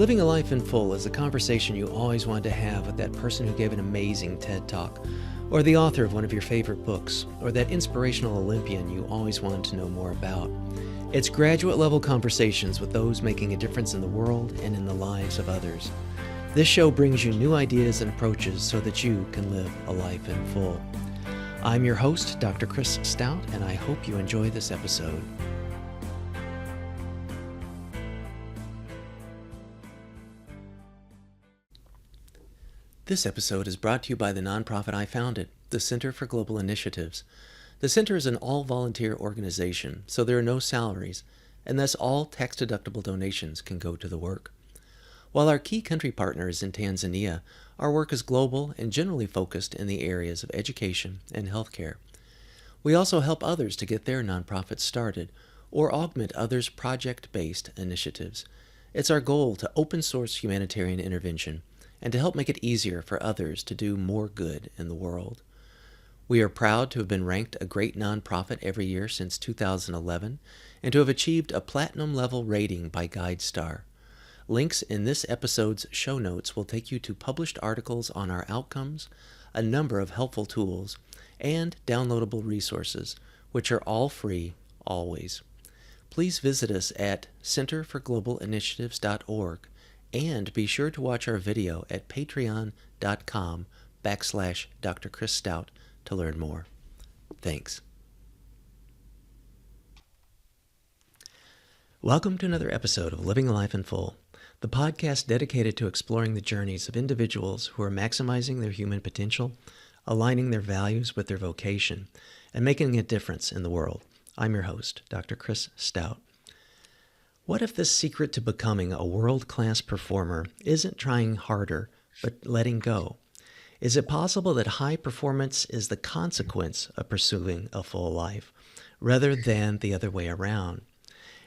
Living a life in full is a conversation you always wanted to have with that person who gave an amazing TED Talk, or the author of one of your favorite books, or that inspirational Olympian you always wanted to know more about. It's graduate-level conversations with those making a difference in the world and in the lives of others. This show brings you new ideas and approaches so that you can live a life in full. I'm your host, Dr. Chris Stout, and I hope you enjoy this episode. This episode is brought to you by the nonprofit I founded, the Center for Global Initiatives. The Center is an all-volunteer organization, so there are no salaries, and thus all tax-deductible donations can go to the work. While our key country partner is in Tanzania, our work is global and generally focused in the areas of education and healthcare. We also help others to get their nonprofits started or augment others' project-based initiatives. It's our goal to open-source humanitarian intervention and to help make it easier for others to do more good in the world. We are proud to have been ranked a great nonprofit every year since 2011 and to have achieved a platinum-level rating by GuideStar. Links in this episode's show notes will take you to published articles on our outcomes, a number of helpful tools, and downloadable resources, which are all free, always. Please visit us at centerforglobalinitiatives.org and be sure to watch our video at patreon.com/Dr. Chris Stout to learn more. Thanks. Welcome to another episode of Living a Life in Full, the podcast dedicated to exploring the journeys of individuals who are maximizing their human potential, aligning their values with their vocation, and making a difference in the world. I'm your host, Dr. Chris Stout. What if the secret to becoming a world-class performer isn't trying harder, but letting go? Is it possible that high performance is the consequence of pursuing a full life, rather than the other way around?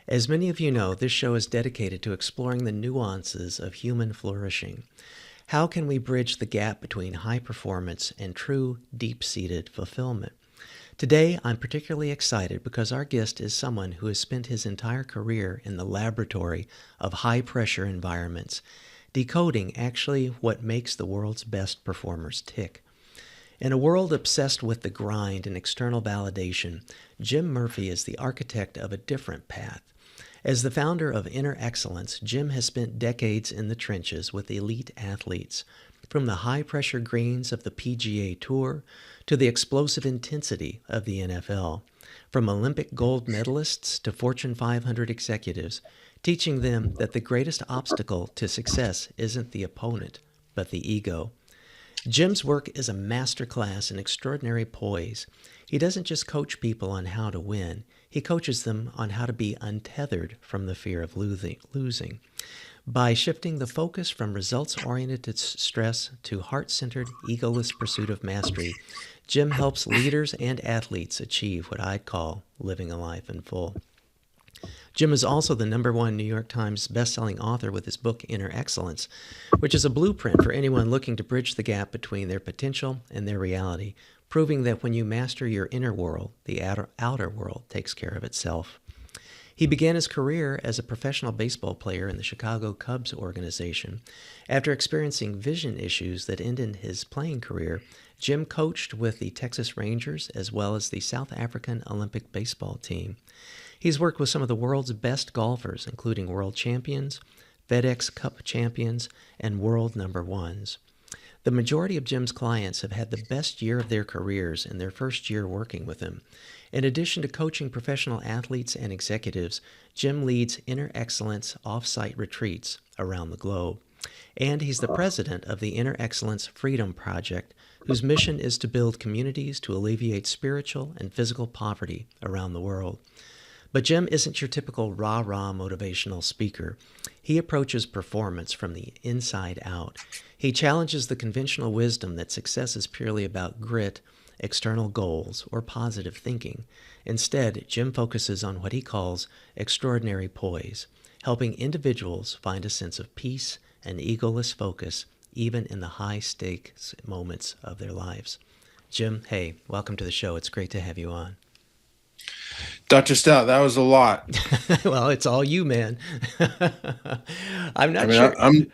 As many of you know, this show is dedicated to exploring the nuances of human flourishing. How can we bridge the gap between high performance and true, deep-seated fulfillment? Today, I'm particularly excited because our guest is someone who has spent his entire career in the laboratory of high-pressure environments, decoding actually what makes the world's best performers tick. In a world obsessed with the grind and external validation, Jim Murphy is the architect of a different path. As the founder of Inner Excellence, Jim has spent decades in the trenches with elite athletes, from the high-pressure greens of the PGA Tour to the explosive intensity of the NFL, from Olympic gold medalists to Fortune 500 executives, teaching them that the greatest obstacle to success isn't the opponent, but the ego. Jim's work is a masterclass in extraordinary poise. He doesn't just coach people on how to win, he coaches them on how to be untethered from the fear of losing. By shifting the focus from results-oriented stress to heart-centered, egoless pursuit of mastery, Jim helps leaders and athletes achieve what I'd call living a life in full. Jim is also the #1 New York Times bestselling author with his book, Inner Excellence, which is a blueprint for anyone looking to bridge the gap between their potential and their reality, proving that when you master your inner world, the outer world takes care of itself. He began his career as a professional baseball player in the Chicago Cubs organization. After experiencing vision issues that ended his playing career, Jim coached with the Texas Rangers as well as the South African Olympic baseball team. He's worked with some of the world's best golfers, including world champions, FedEx Cup champions, and world #1s. The majority of Jim's clients have had the best year of their careers in their first year working with him. In addition to coaching professional athletes and executives, Jim leads Inner Excellence off-site retreats around the globe. And he's the president of the Inner Excellence Freedom Project, whose mission is to build communities to alleviate spiritual and physical poverty around the world. But Jim isn't your typical rah-rah motivational speaker. He approaches performance from the inside out. He challenges the conventional wisdom that success is purely about grit, external goals, or positive thinking. Instead, Jim focuses on what he calls extraordinary poise, helping individuals find a sense of peace and egoless focus even in the high-stakes moments of their lives. Jim, hey, welcome to the show. It's great to have you on. Dr. Stout, that was a lot. Well, it's all you, man. I'm I not mean, sure. I'm,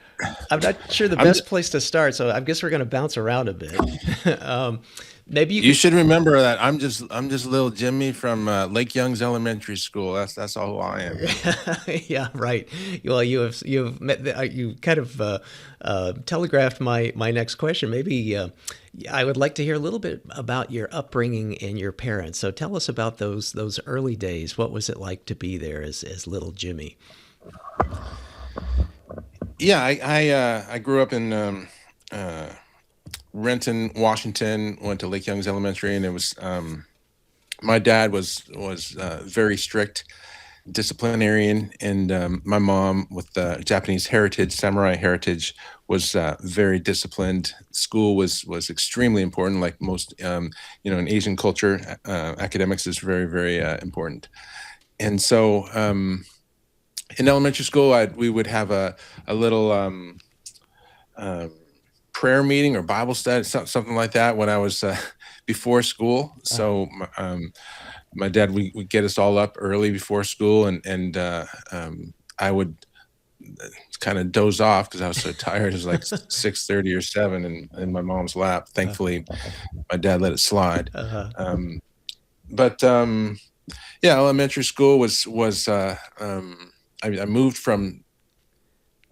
I'm not sure the I'm. best place to start, so I guess we're going to bounce around a bit. um, maybe you You could. should remember that I'm just little Jimmy from Lake Young's Elementary School. That's all who I am. Yeah, right. Well, you've met you kind of telegraphed my next question. Maybe I would like to hear a little bit about your upbringing and your parents. So tell us about those early days. What was it like to be there as little Jimmy? Yeah, I grew up in uh, Renton, Washington. Went to Lake Young's Elementary, and it was my dad was very strict disciplinarian, and my mom, with Japanese heritage, samurai heritage, was very disciplined. School was extremely important, like most in Asian culture. Academics is very important, and so in elementary school, we would have a little um, prayer meeting or Bible study, something like that, when I was before school. Uh-huh. So my dad would get us all up early before school, and I would kind of doze off because I was so tired. It was like 6:30 or 7, and in my mom's lap. Thankfully, my dad let it slide. Uh-huh. Um, but yeah, elementary school was I moved from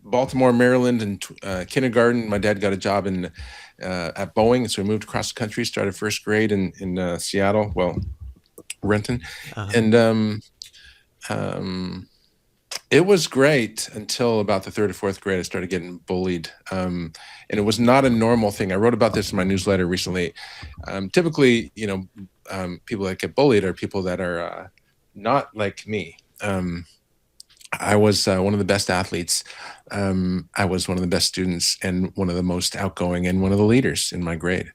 Baltimore, Maryland, in kindergarten. My dad got a job in at Boeing, so we moved across the country. Started first grade in Seattle, well, Renton, Uh-huh. and um, it was great until about the third or fourth grade. I started getting bullied, and it was not a normal thing. I wrote about this in my newsletter recently. Typically, people that get bullied are people that are not like me. I was one of the best athletes. I was one of the best students and one of the most outgoing and one of the leaders in my grade.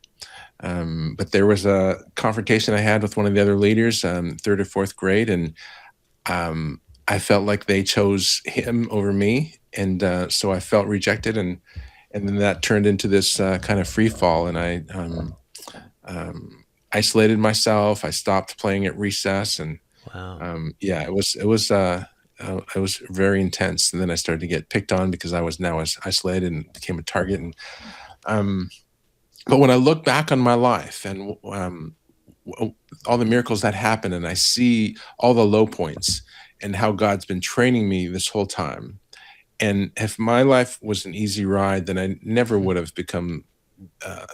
But there was a confrontation I had with one of the other leaders, third or fourth grade, and I felt like they chose him over me, and so I felt rejected, and then that turned into this kind of free fall, and I isolated myself. I stopped playing at recess, and Wow. yeah, it was very intense. And then I started to get picked on because I was now as isolated and became a target. And um, but when I look back on my life and all the miracles that happened, and I see all the low points and how God's been training me this whole time. And if my life was an easy ride, then I never would have become. Uh,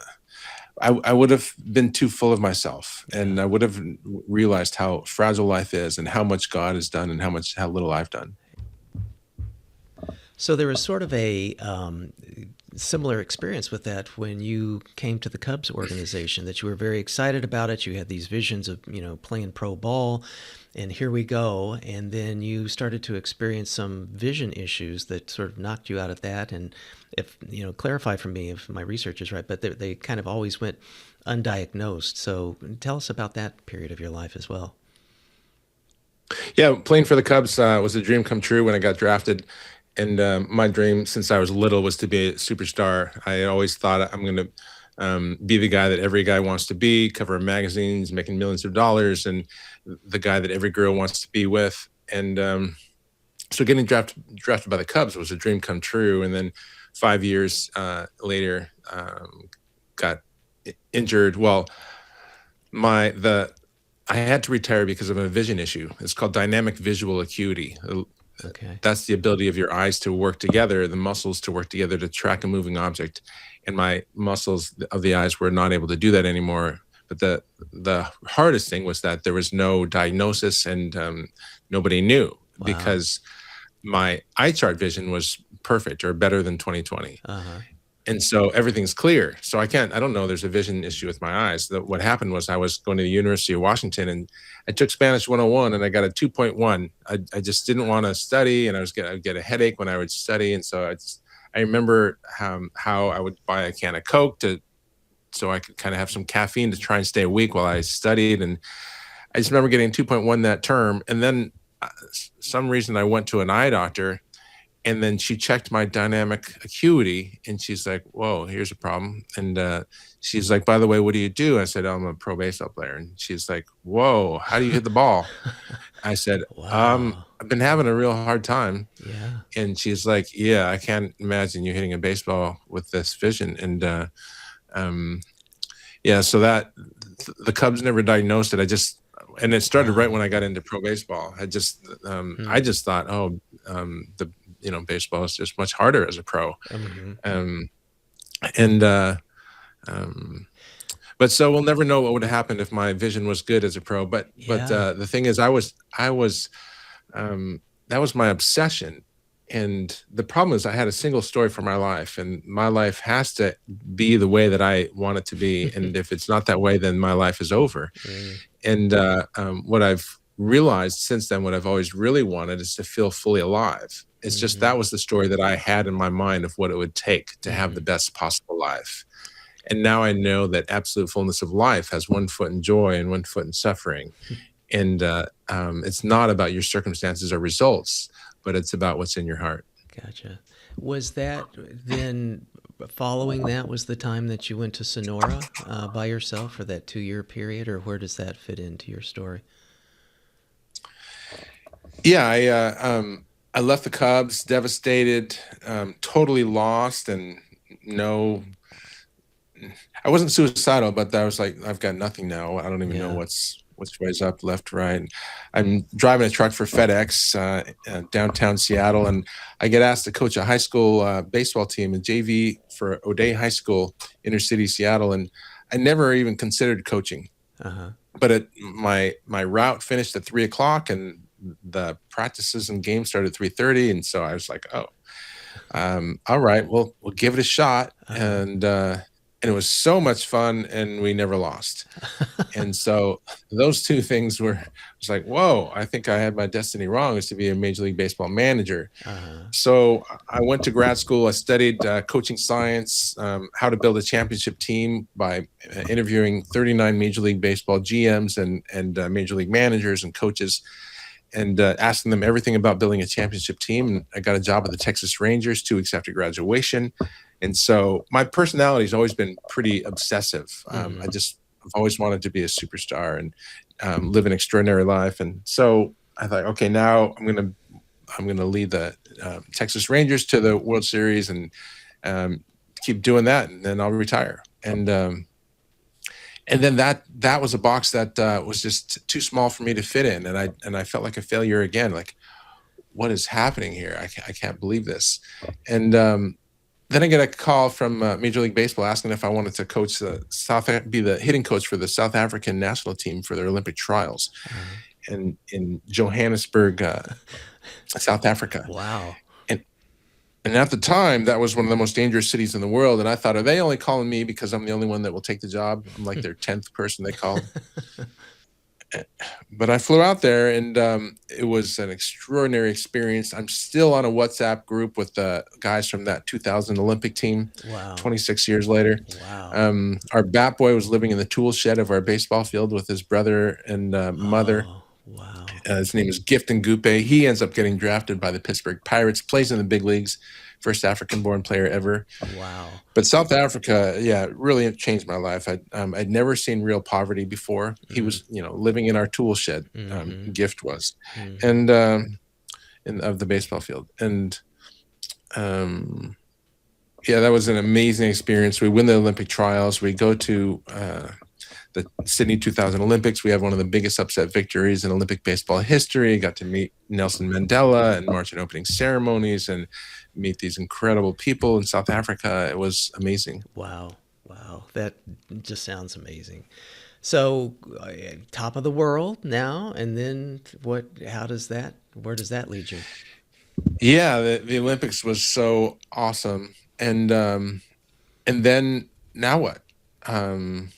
I would have been too full of myself, Yeah. and I would have realized how fragile life is, and how much God has done, and how little I've done. So there was sort of a similar experience with that when you came to the Cubs organization. That you were very excited about it. You had these visions of playing pro ball, and here we go. And then you started to experience some vision issues that sort of knocked you out of that. And if clarify for me if my research is right, but they kind of always went undiagnosed. So tell us about that period of your life as well. Yeah, playing for the Cubs was a dream come true when I got drafted. And my dream since I was little was to be a superstar. I always thought I'm going to be the guy that every guy wants to be, cover magazines, making millions of dollars, and the guy that every girl wants to be with. And so getting drafted by the Cubs was a dream come true. And then 5 years later, got injured. Well, my the I had to retire because of a vision issue. It's called dynamic visual acuity. Okay. That's the ability of your eyes to work together, the muscles to work together to track a moving object. And my muscles of the eyes were not able to do that anymore. But the hardest thing was that there was no diagnosis, and nobody knew, Wow. because my eye chart vision was perfect or better than 20/20. Uh huh. And so everything's clear. So I don't know there's a vision issue with my eyes. What happened was I was going to the University of Washington, and I took Spanish 101, and I got a 2.1. I just didn't want to study, and I'd get a headache when I would study. And so I remember how I would buy a can of Coke so I could kind of have some caffeine to try and stay awake while I studied. And I just remember getting 2.1 that term. And then some reason I went to an eye doctor, And then she checked my dynamic acuity, and she's like, "Whoa, here's a problem." And she's like, "By the way, what do you do?" I said, "Oh, I'm a pro baseball player." And she's like, "Whoa, how do you hit the ball?" I said, Wow. I've been having a real hard time." Yeah. And she's like, "Yeah, I can't imagine you hitting a baseball with this vision." And um, yeah, so that the Cubs never diagnosed it. And it started right Wow. when I got into pro baseball. Hmm. I just thought, oh, the baseball is just much harder as a pro. Hmm. Um, and um, but so we'll never know what would have happened if my vision was good as a pro. But Yeah. the thing is, I was that was my obsession. And the problem is, I had a single story for my life, and my life has to be the way that I want it to be. And if it's not that way, then my life is over. Mm, And what I've realized since then, what I've always really wanted is to feel fully alive. It's just mhm, that was the story that I had in my mind of what it would take to have the mhm. best possible life. And now I know that absolute fullness of life has one foot in joy and one foot in suffering. And it's not about your circumstances or results, but it's about what's in your heart. Gotcha. Was that then following that was the time that you went to Sonora by yourself for that 2 year period, or where does that fit into your story? Yeah, I left the Cubs devastated, totally lost, and no, I wasn't suicidal, but I was like, I've got nothing now. I don't even know Yeah. which way's up, left, right. I'm driving a truck for FedEx downtown Seattle, and I get asked to coach a high school baseball team in JV for O'Day High School, inner city Seattle, and I never even considered coaching. Uh huh. But my route finished at 3 o'clock, and the practices and games started at 3:30, and so I was like, oh, all right, we'll give it a shot. Uh And it was so much fun, and we never lost. huh. And so those two things were, it's like, whoa, I think I had my destiny wrong, is to be a Major League Baseball manager. Uh huh. So I went to grad school. I studied coaching science, how to build a championship team by interviewing 39 Major League Baseball GMs and Major League managers and coaches, and asking them everything about building a championship team. And I got a job at the Texas Rangers 2 weeks after graduation. And so my personality has always been pretty obsessive. Mm-hmm. I've always wanted to be a superstar and live an extraordinary life. And so I thought, okay, now I'm gonna lead the Texas Rangers to the World Series, and um, keep doing that, and then I'll retire. And then that was a box that was just too small for me to fit in, and I felt like a failure again. Like, what is happening here? I can't believe this. And then I get a call from Major League Baseball asking if I wanted to be the hitting coach for the South African national team for their Olympic trials Uh-huh. in Johannesburg, South Africa. Wow. And and at the time, that was one of the most dangerous cities in the world. And I thought, are they only calling me because I'm the only one that will take the job? I'm like their 10th person they called. But I flew out there, and it was an extraordinary experience. I'm still on a WhatsApp group with the guys from that 2000 Olympic team, Wow. 26 years later. Wow. Our bat boy was living in the tool shed of our baseball field with his brother and mother. Oh, wow. His name is Gifton Gupe. He ends up getting drafted by the Pittsburgh Pirates, plays in the big leagues, first African-born player ever. Wow. But South Africa, yeah, really changed my life. I'd never seen real poverty before. He Mm, was, living in our tool shed. mm-hmm. Gift was, Mm-hmm. and of the baseball field, and um, yeah, that was an amazing experience. We win the Olympic trials. We go to the Sydney 2000 Olympics. We have one of the biggest upset victories in Olympic baseball history. Got to meet Nelson Mandela and march in opening ceremonies and meet these incredible people in South Africa. It was amazing. Wow. Wow. That just sounds amazing. So, top of the world now, and then what? How does that? Where does that lead you? Yeah, the Olympics was so awesome. And then now what? Um,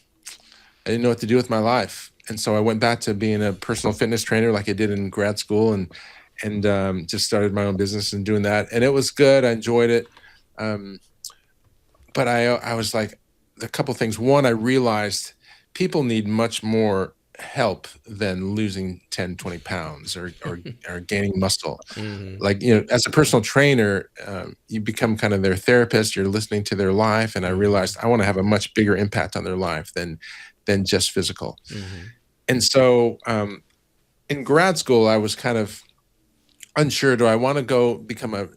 I didn't know what to do with my life, and so I went back to being a personal fitness trainer like I did in grad school, and just started my own business and doing that. And it was good. I enjoyed it. Um, but I was like, a couple things. One, I realized people need much more help than losing 10, 20 pounds or gaining muscle. Hmm. Like, as a personal trainer, you become kind of their therapist. You're listening to their life. And I Hmm. realized I want to have a much bigger impact on their life than just physical. Hmm. And so in grad school, I was kind of unsure. Do I want to go become a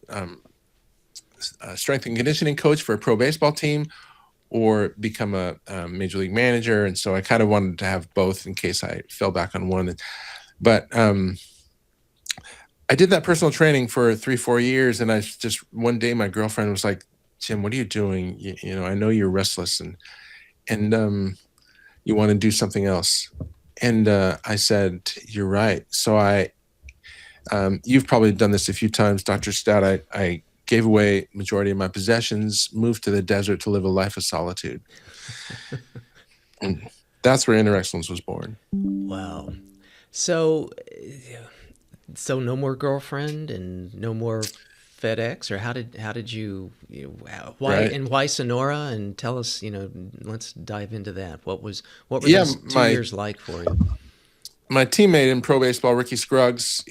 strength and conditioning coach for a pro baseball team, or become a major league manager? And so I kind of wanted to have both in case I fell back on one. But I did that personal training for 3-4 years, and I just one day my girlfriend was like, "Jim, what are you doing? I know you're restless and you want to do something else." And I said, "You're right." So you've probably done this a few times, Dr. Stout. I gave away majority of my possessions, moved to the desert to live a life of solitude. And that's where Inner Excellence was born. Wow. So, so no more girlfriend and no more FedEx, or how did Right. why Sonora? And tell us, let's dive into that. What were Yeah, those 2 years like for you? my teammate in pro baseball, Ricky Scruggs,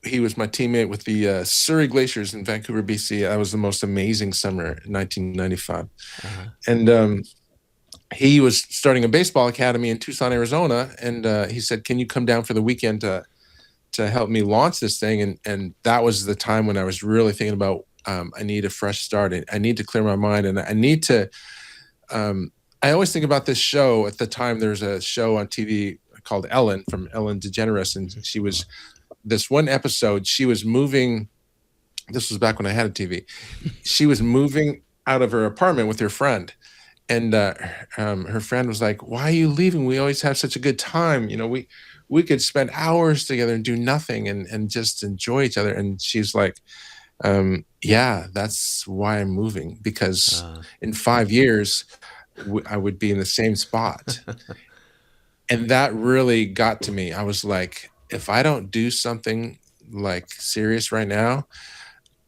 he was my teammate with the Surrey Glaciers in Vancouver, BC. That was the most amazing summer in 1995. Uh-huh. And he was starting a baseball academy in Tucson, Arizona. And he said, "Can you come down for the weekend to help me launch this thing?" And that was the time when I was really thinking about, I need a fresh start. I need to clear my mind, and I need to. I always think about this show. At the time, there's a show on TV called Ellen, from Ellen DeGeneres, and she was this one episode. She was moving. This was back when I had a TV. She was moving out of her apartment with her friend, and her friend was like, "Why are you leaving? We always have such a good time. We could spend hours together and do nothing and just enjoy each other." And she's like, "Yeah, that's why I'm moving, because Uh, in 5 years I would be in the same spot." And that really got to me. I was like, if I don't do something like serious right now,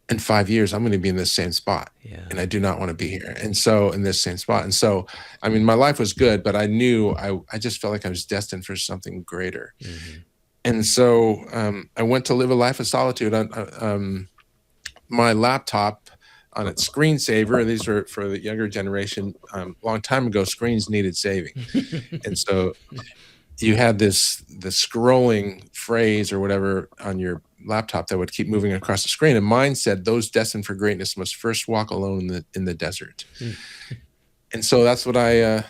in 5 years, I'm going to be in this same spot. yeah. And I do not want to be here. And so, in this same spot. And so, I mean, my life was good, but I knew I just felt like I was destined for something greater. Hmm. And so, I went to live a life of solitude. My laptop, on its screensaver, these are for the younger generation, long time ago, screens needed saving. And so you had the scrolling phrase or whatever on your laptop that would keep moving across the screen, and mine said, "Those destined for greatness must first walk alone in the desert." And so that's what I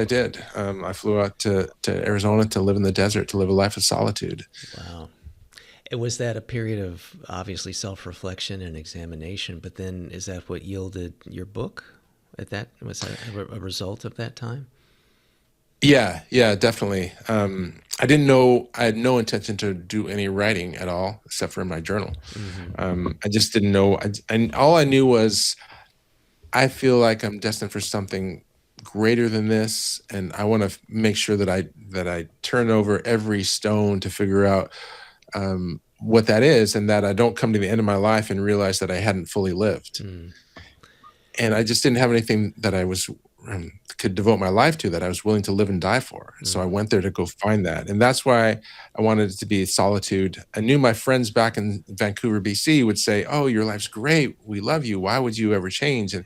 did. I flew out to Arizona to live in the desert, to live a life of solitude. Wow. It was that a period of obviously self-reflection and examination, but then is that what yielded your book? Was that a result of that time? Yeah, definitely. I didn't know, I had no intention to do any writing at all, except for in my journal. Mm-hmm. I just didn't know. And all I knew was, I feel like I'm destined for something greater than this, and I want to make sure that I turn over every stone to figure out what that is, and that I don't come to the end of my life and realize that I hadn't fully lived. Mm. And I just didn't have anything that I could devote my life to, that I was willing to live and die for. And so I went there to go find that. And that's why I wanted it to be solitude. I knew my friends back in Vancouver, BC would say, "Oh, your life's great. We love you. Why would you ever change?" And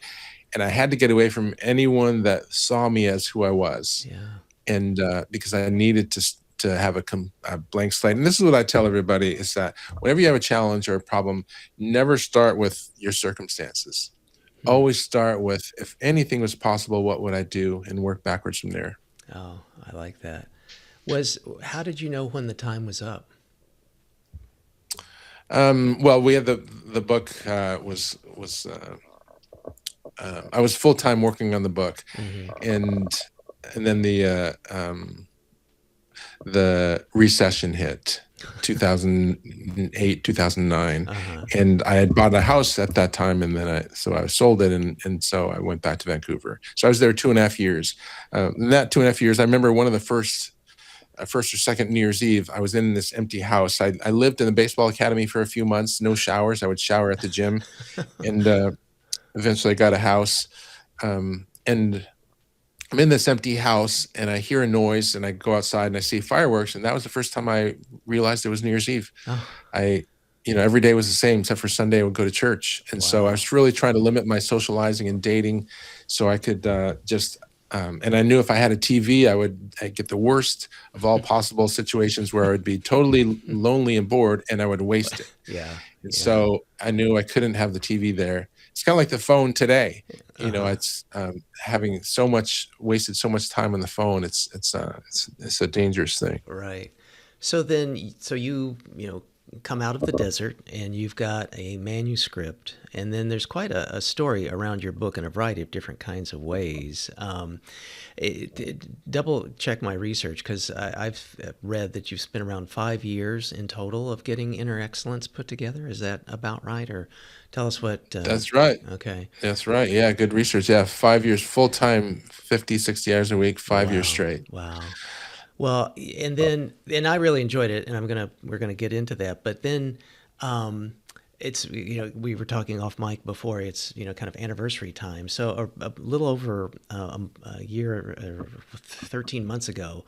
I had to get away from anyone that saw me as who I was. Yeah. And because I needed to have a blank slate. And this is what I tell everybody, is that whenever you have a challenge or a problem, never start with your circumstances. Mm. Always start with, if anything was possible, what would I do, and work backwards from there. Oh, I like that. How did you know when the time was up? Well, we had the book was I was full time working on the book, Mm-hmm. and then the recession hit, 2008, 2009. Uh-huh. And I had bought a house at that time, and then I sold it, and so I went back to Vancouver. So I was there 2.5 years. In that 2.5 years, I remember one of the first or second New Year's Eve, I was in this empty house. I lived in the baseball academy for a few months, no showers. I would shower at the gym, and eventually I got a house. And I'm in this empty house and I hear a noise and I go outside and I see fireworks. And that was the first time I realized it was New Year's Eve. Oh, I, every day was the same except for Sunday I would go to church. And so I wow. was really trying to limit my socializing and dating so I could and I knew if I had a TV, I'd get the worst of all possible situations where I would be totally lonely and bored and I would waste it. Yeah. And Yeah. so I knew I couldn't have the TV there. It's kind of like the phone today. Uh-huh. It's having wasted so much time on the phone. It's a dangerous thing. Right. So then, so you come out of the desert and you've got a manuscript, and then there's quite a story around your book in a variety of different kinds of ways. Double check my research because I've read that you've spent around 5 years in total of getting Inner Excellence put together. Is that about right? Or tell us what. That's right. Okay. That's right. Yeah, good research. Yeah, 5 years full time, 50, 60 hours a week, 5 years Wow. straight. Wow. Well, and I really enjoyed it, and we're gonna get into that. But then, it's we were talking off mic before. It's kind of anniversary time. So a little over a year, 13 months ago,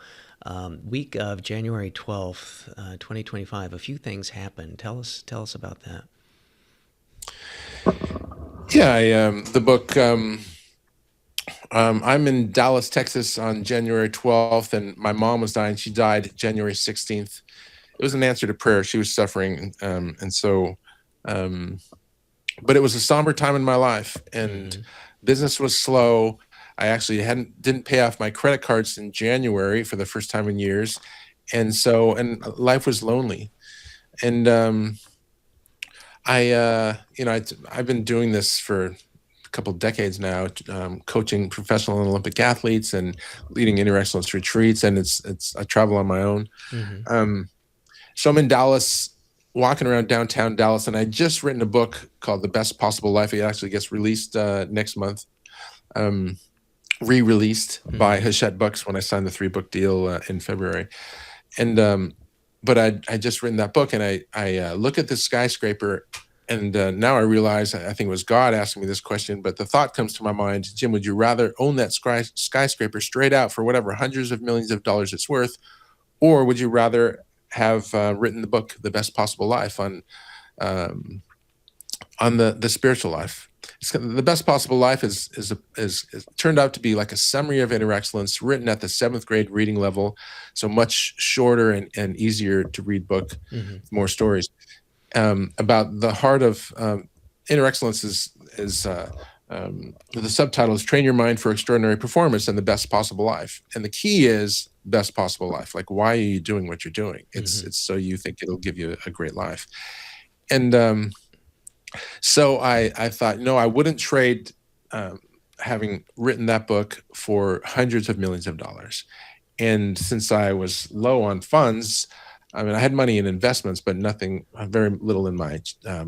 week of January 12th, 2025, a few things happened. Tell us about that. Yeah, the book. I'm in Dallas, Texas on January 12th, and my mom was dying. She died January 16th. It was an answer to prayer. She was suffering. But it was a somber time in my life, and business was slow. I actually didn't pay off my credit cards in January for the first time in years. And life was lonely. And I've been doing this for couple decades now, coaching professional and Olympic athletes and leading Inner Excellence retreats, and I travel on my own. So I'm in Dallas, walking around downtown Dallas, and I just written a book called The Best Possible Life. It actually gets released next month, re-released by Hachette Books when I signed the 3-book deal in February. And but I just written that book, and I look at this skyscraper. And now I realize, I think it was God asking me this question, but the thought comes to my mind, Jim, would you rather own that skyscraper straight out for whatever hundreds of millions of dollars it's worth, or would you rather have written the book, The Best Possible Life, on the spiritual life? The Best Possible Life is turned out to be like a summary of Inner Excellence written at the 7th grade reading level, so much shorter and easier to read book, more stories. About the heart of Inner Excellence is the subtitle is Train Your Mind for Extraordinary Performance and the Best Possible Life. And the key is best possible life. Like, why are you doing what you're doing? It's so you think it'll give you a great life. And so I thought, no, I wouldn't trade having written that book for hundreds of millions of dollars. And since I was low on funds, I mean, I had money in investments, but very little in my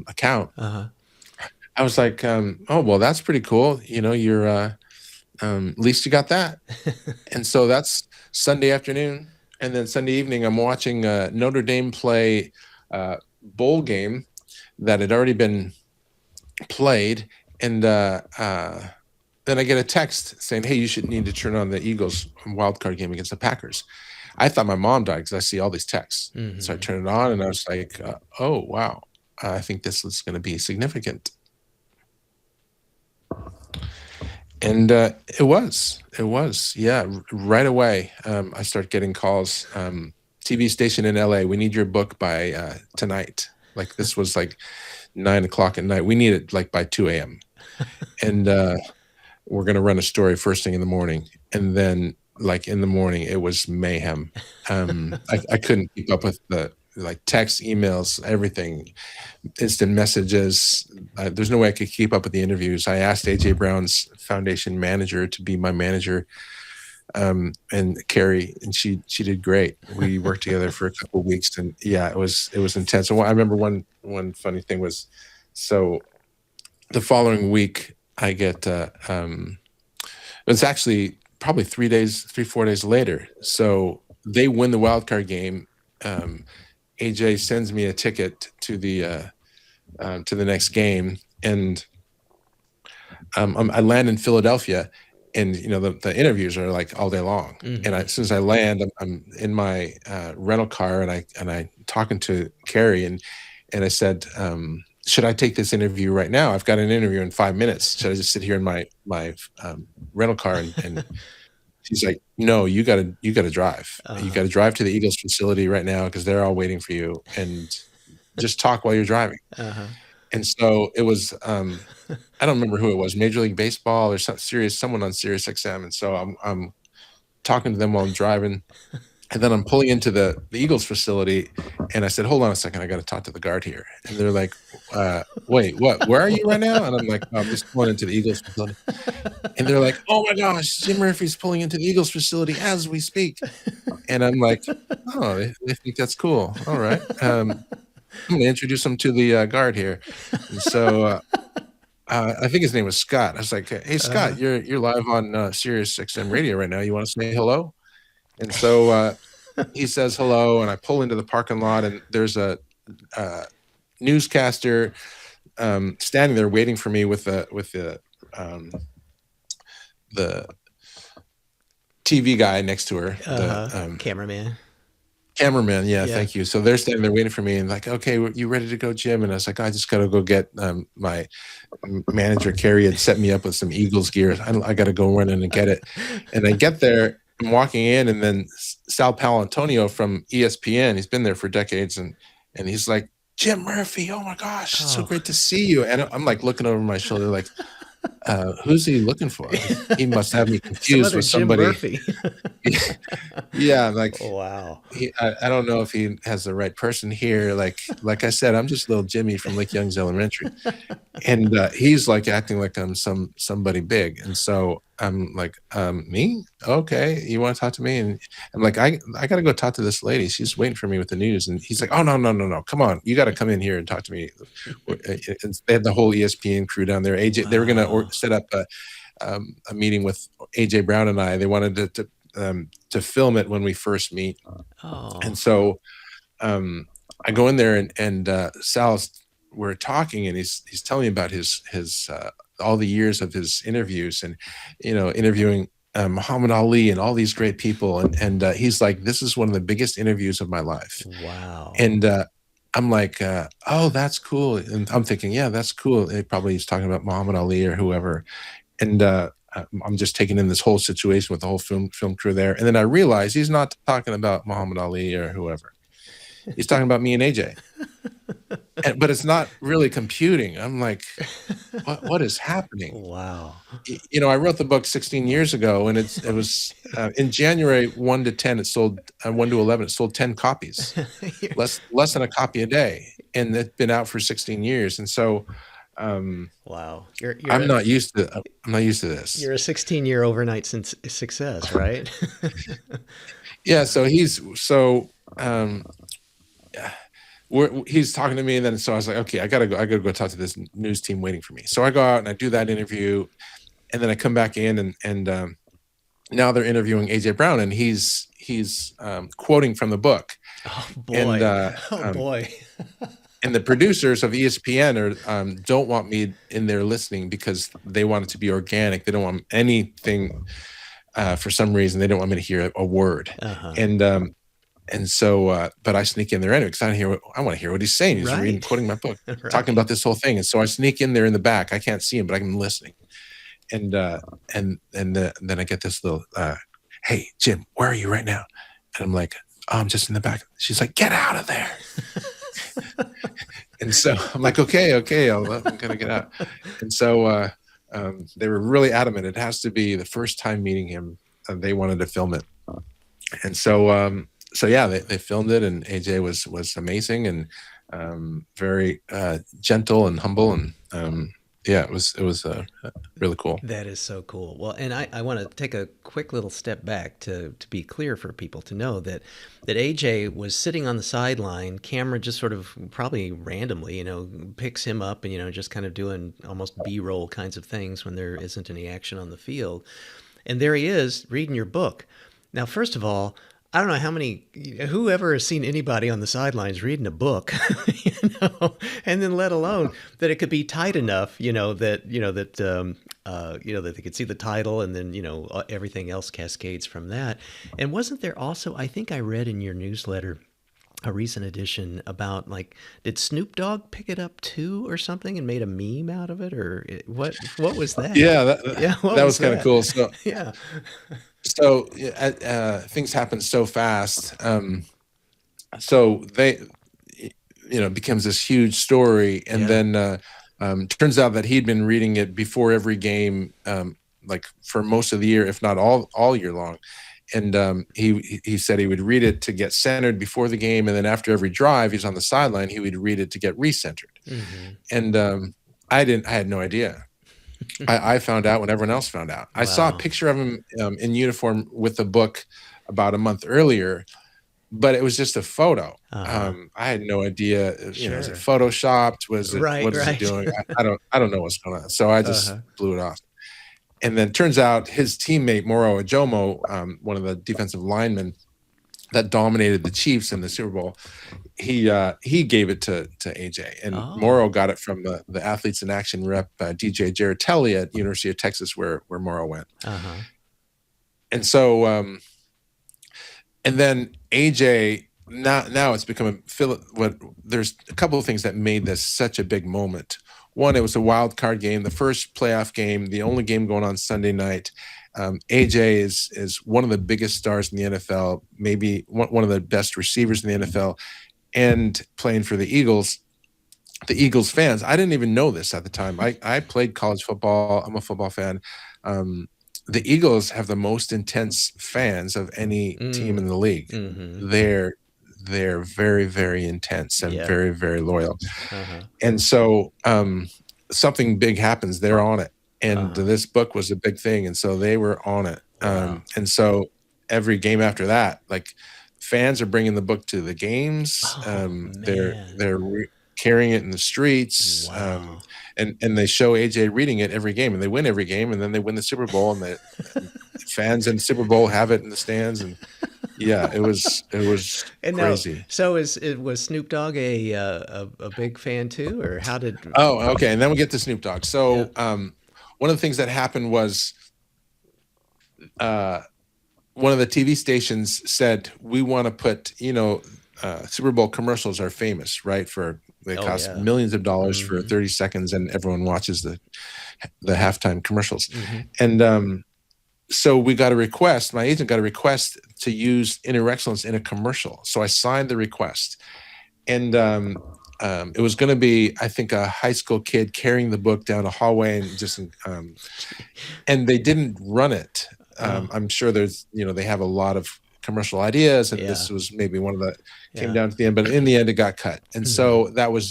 account. I was like, oh, well, that's pretty cool. You're at least you got that. And so that's Sunday afternoon. And then Sunday evening, I'm watching Notre Dame play bowl game that had already been played. And then I get a text saying, hey, you need to turn on the Eagles wildcard game against the Packers. I thought my mom died because I see all these texts. So I turned it on and I was like, oh, wow, I think this is going to be significant. And it was, yeah, right away. I start getting calls, TV station in LA, we need your book by tonight. Like, this was like 9:00 at night. We need it like by 2 a.m. And we're going to run a story first thing in the morning. And then like in the morning, it was mayhem. I couldn't keep up with the text, emails, everything, instant messages. There's no way I could keep up with the interviews. I asked AJ Brown's foundation manager to be my manager, and Carrie, and she did great. We worked together for a couple of weeks, and yeah, it was intense. And I remember one funny thing was, so the following week I get it's actually probably 4 days later. So they win the wild card game. AJ sends me a ticket to the next game, and I land in Philadelphia, and the interviews are like all day long. And Mm-hmm. as soon as I land, I'm in my rental car, and I talking to Carrie, and I said, should I take this interview right now? I've got an interview in 5 minutes. Should I just sit here in my rental car? And she's like, no, you gotta drive. You Uh-huh. gotta drive to the Eagles facility right now, because they're all waiting for you, and just talk while you're driving. Uh-huh. And so it was, I don't remember who it was, Major League Baseball or someone on Sirius XM. And so I'm talking to them while I'm driving, and then I'm pulling into the Eagles facility, and I said, hold on a second, I got to talk to the guard here. And they're like, wait, what? Where are you right now? And I'm like, I'm just pulling into the Eagles facility. And they're like, oh my gosh, Jim Murphy's pulling into the Eagles facility as we speak. And I'm like, oh, they think that's cool. All right. I'm going to introduce them to the guard here. And so I think his name was Scott. I was like, hey, Scott, Uh-huh. you're live on Sirius XM radio right now. You want to say hello? And so he says hello, and I pull into the parking lot, and there's a newscaster standing there waiting for me with the TV guy next to her, the Cameraman. cameraman. Yeah, Yeah. thank you. So they're standing there waiting for me, and like, okay, you ready to go, Jim? And I was like, I just got to go get my manager, Carrie, had set me up with some Eagles gear. I got to go run in and get it. And I get there, I'm walking in, and then Sal Paolantonio from ESPN, he's been there for decades, and he's like, Jim Murphy, oh my gosh, it's so great to see you. And I'm like looking over my shoulder, like, who's he looking for? He must have me Some confused other with Jim somebody. Murphy. Yeah, like, Wow. I don't know if he has the right person here. Like I said, I'm just little Jimmy from Lake Young's Elementary, and he's like acting like I'm somebody big. And so I'm like, me? Okay, you want to talk to me? And I'm like, I got to go talk to this lady. She's waiting for me with the news. And he's like, oh no, come on, you got to come in here and talk to me. They had the whole ESPN crew down there. AJ, they were going to set up a meeting with AJ Brown and I. They wanted to film it when we first meet. Oh. And so I go in there, and we're talking, and he's telling me about his all the years of his interviews, and interviewing Muhammad Ali and all these great people, and he's like, this is one of the biggest interviews of my life. Wow. And I'm like, oh, that's cool. And I'm thinking, yeah, that's cool. He's talking about Muhammad Ali or whoever. And I'm just taking in this whole situation with the whole film crew there. And then I realize he's not talking about Muhammad Ali or whoever. He's talking about me and AJ. But it's not really computing. I'm like, what is happening? Wow. I wrote the book 16 years ago, and it was in January 1 to 10, it sold 1 to 11, it sold 10 copies, less than a copy a day. And it's been out for 16 years. And so, wow, I'm not used to this. You're a 16-year overnight success, right? Yeah. So he's talking to me, and then so I was like, okay, I gotta go talk to this news team waiting for me. So I go out and I do that interview, and then I come back in, and now they're interviewing AJ Brown, and he's quoting from the book. Oh boy! And, boy! And the producers of ESPN don't want me in there listening, because they want it to be organic. They don't want anything. For some reason, they don't want me to hear a word. And so, but I sneak in there anyway, because I want to hear what he's saying. He's quoting my book, talking about this whole thing. And so I sneak in there in the back. I can't see him, but I'm listening. And then I get this little, hey, Jim, where are you right now? And I'm like, oh, I'm just in the back. She's like, get out of there. And so I'm like, okay, I'm gonna get out. And so they were really adamant. It has to be the first time meeting him. They wanted to film it. And so, yeah, they filmed it, and AJ was amazing, and very gentle and humble, and yeah, it was really cool. That is so cool. Well, and I want to take a quick little step back to be clear for people to know that AJ was sitting on the sideline, camera just sort of probably randomly, picks him up and, just kind of doing almost B-roll kinds of things when there isn't any action on the field. And there he is reading your book. Now, first of all, I don't know whoever has seen anybody on the sidelines reading a book. No, and then let alone that it could be tight enough, that that they could see the title, and then everything else cascades from that. And wasn't there also? I think I read in your newsletter a recent edition about, like, did Snoop Dogg pick it up too or something and made a meme out of it, or what was that? Yeah, Yeah, what that was was kind of that? cool. So, Yeah. things happen so fast. So it becomes this huge story, and Yeah. then turns out that he'd been reading it before every game, like for most of the year, if not all year long. And he said he would read it to get centered before the game, and then after every drive, he's on the sideline, he would read it to get recentered. Hmm. And I had no idea. I found out when everyone else found out. I saw a Wow. picture of him in uniform with the book about a month earlier, but it was just a photo. Uh-huh. I had no idea. Is it Sure. photoshopped? Right, What is he right. doing? I don't know what's going on. So I just Uh-huh. blew it off. And then turns out his teammate Moro Ajomo, one of the defensive linemen that dominated the Chiefs in the Super Bowl, he gave it to AJ, and Oh. Moro got it from the Athletes in Action rep, DJ Girardelli at University of Texas, where Moro went. Uh-huh. And so and then AJ, now it's become there's a couple of things that made this such a big moment. One, it was a wild card game, the first playoff game, the only game going on Sunday night. AJ is one of the biggest stars in the NFL, maybe one of the best receivers in the NFL, and playing for the Eagles. The Eagles fans, I didn't even know this at the time. I played college football. I'm a football fan. Um, the Eagles have the most intense fans of any team in the league. Mm-hmm. They're very, very intense and Yeah. very, very loyal. Uh-huh. And so something big happens. They're on it. And Uh-huh. this book was a big thing. And so they were on it. Wow. And so every game after that, like, fans are bringing the book to the games. Oh, man. They're carrying it in the streets. Wow. And they show AJ reading it every game, and they win every game, and then they win the Super Bowl, and the fans in the Super Bowl have it in the stands. And yeah, it was And now, crazy. so was Snoop Dogg a big fan too, or how did? Oh, okay. And then we get to Snoop Dogg. Yeah. So one of the things that happened was one of the TV stations said, we want to put, Super Bowl commercials are famous, right? They cost Yeah. millions of dollars for Mm-hmm. 30 seconds, and everyone watches the halftime commercials. Mm-hmm. And so we got a request. My agent got a request to use Inner Excellence in a commercial. So I signed the request. And it was going to be, I think, a high school kid carrying the book down a hallway, and they didn't run it. I'm sure they have a lot of commercial ideas, and this was maybe one of the came down to the end, but in the end it got cut. And so that would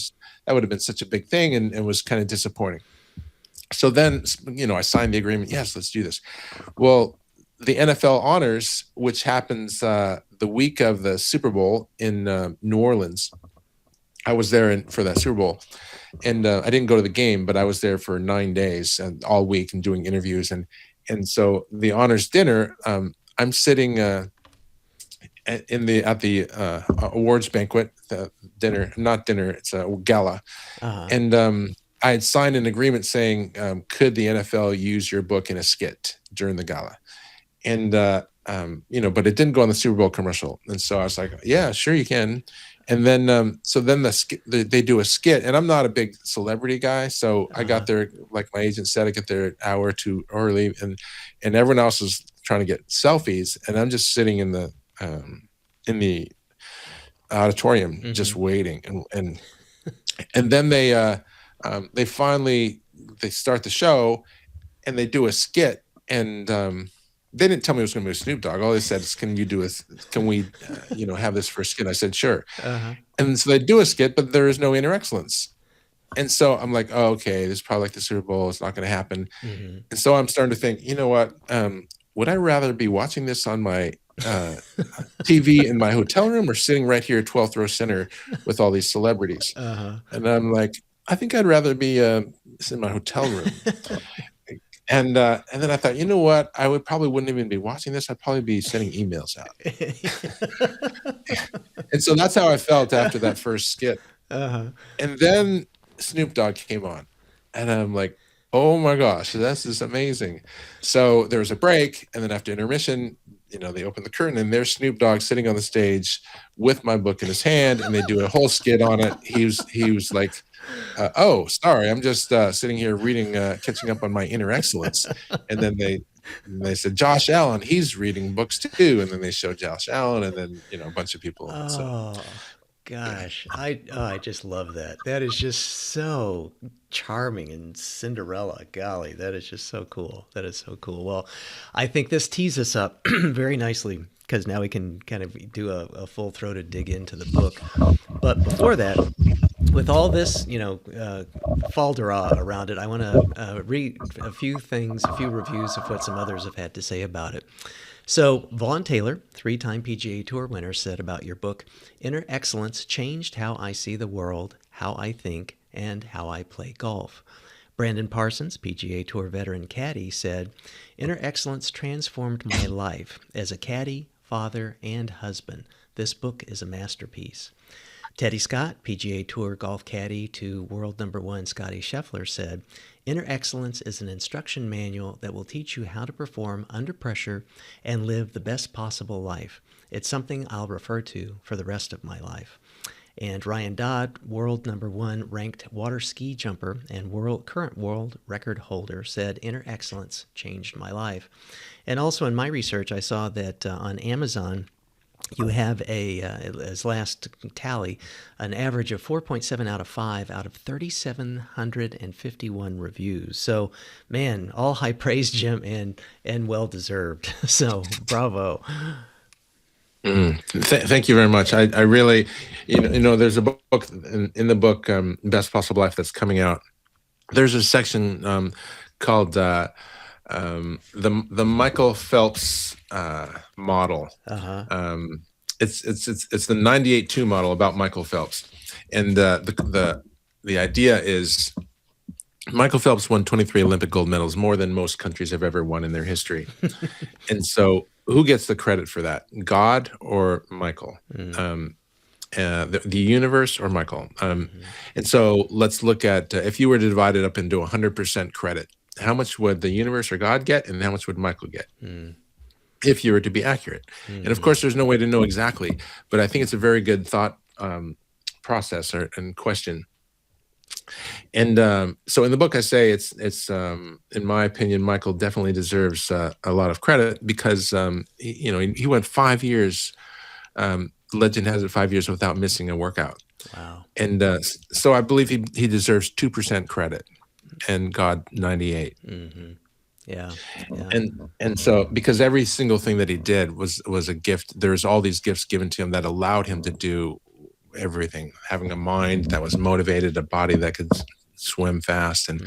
have been such a big thing, and it was kind of disappointing. So then, I signed the agreement. Yes, let's do this. Well, the NFL Honors, which happens the week of the Super Bowl in New Orleans, I was there for that Super Bowl, and I didn't go to the game, but I was there for 9 days and all week and doing interviews. And so the honors dinner, I'm sitting at the awards banquet, not dinner, it's a gala. Uh-huh. And I had signed an agreement saying, could the NFL use your book in a skit during the gala? And, but it didn't go on the Super Bowl commercial. And so I was like, yeah, sure you can. And then, so then they do a skit, and I'm not a big celebrity guy. So I got there, like my agent said, I get there an hour or two early, and everyone else is trying to get selfies. And I'm just sitting in the auditorium, just waiting. And then they finally start the show, and they do a skit, and they didn't tell me it was going to be a Snoop Dogg. All they said is, can we have this for a skit? I said, sure. And so they do a skit, but there is no Inner Excellence. And so I'm like, oh, okay, this is probably like the Super Bowl. It's not going to happen. Mm-hmm. And so I'm starting to think, you know what? Would I rather be watching this on my TV in my hotel room, or sitting right here at 12th row center with all these celebrities? And I'm like, I think I'd rather be in my hotel room. And then I thought, you know what? I wouldn't even be watching this. I'd probably be sending emails out. And so that's how I felt after that first skit. And then Snoop Dogg came on, and I'm like, oh my gosh, this is amazing. So there was a break, and then after intermission, they open the curtain, and there's Snoop Dogg sitting on the stage with my book in his hand, and they do a whole skit on it. He was like, "Oh, sorry, I'm just sitting here reading, catching up on my inner excellence." And then they said, "Josh Allen, he's reading books too." And then they showed Josh Allen, and then a bunch of people. So Oh yeah. gosh, I just love that. That is just so charming and Cinderella. Golly, that is just so cool. That is so cool. Well, I think this tees us up very nicely because now we can kind of do a full-throated dig into the book. But before that, with all this, falderah around it, I want to read a few things, a few reviews of what some others have had to say about it. So, Vaughn Taylor, 3-time PGA Tour winner, said about your book, Inner Excellence changed how I see the world, how I think, and how I play golf. Brandon Parsons, PGA Tour veteran caddy, said, Inner Excellence transformed my life as a caddy, father, and husband. This book is a masterpiece. Teddy Scott, PGA Tour golf caddy to world number one Scotty Scheffler, said, Inner Excellence is an instruction manual that will teach you how to perform under pressure and live the best possible life. It's something I'll refer to for the rest of my life. And Ryan Dodd, world number one ranked water ski jumper and current world record holder, said, Inner Excellence changed my life. And also in my research, I saw that on Amazon, you have as last tally, an average of 4.7 out of 5 out of 3,751 reviews. So, man, all high praise, Jim, and well deserved. So, bravo. Thank you very much. I really, there's a book in the book, Best Possible Life, that's coming out. There's a section called the Michael Phelps model. It's the 98-2 model about Michael Phelps, and the idea is Michael Phelps won 23 Olympic gold medals, more than most countries have ever won in their history. And so, who gets the credit for that? God or Michael? The universe or Michael? And so, let's look at if you were to divide it up into 100% credit, how much would the universe or God get, and how much would Michael get? If you were to be accurate. And of course, there's no way to know exactly, but I think it's a very good thought process and question. And so in the book, I say it's in my opinion, Michael definitely deserves a lot of credit because he went 5 years. Legend has it 5 years without missing a workout. Wow. And so I believe he deserves 2% credit, and God 98. Yeah. And so because every single thing that he did was a gift. There's all these gifts given to him that allowed him to do everything, having a mind that was motivated, a body that could swim fast, and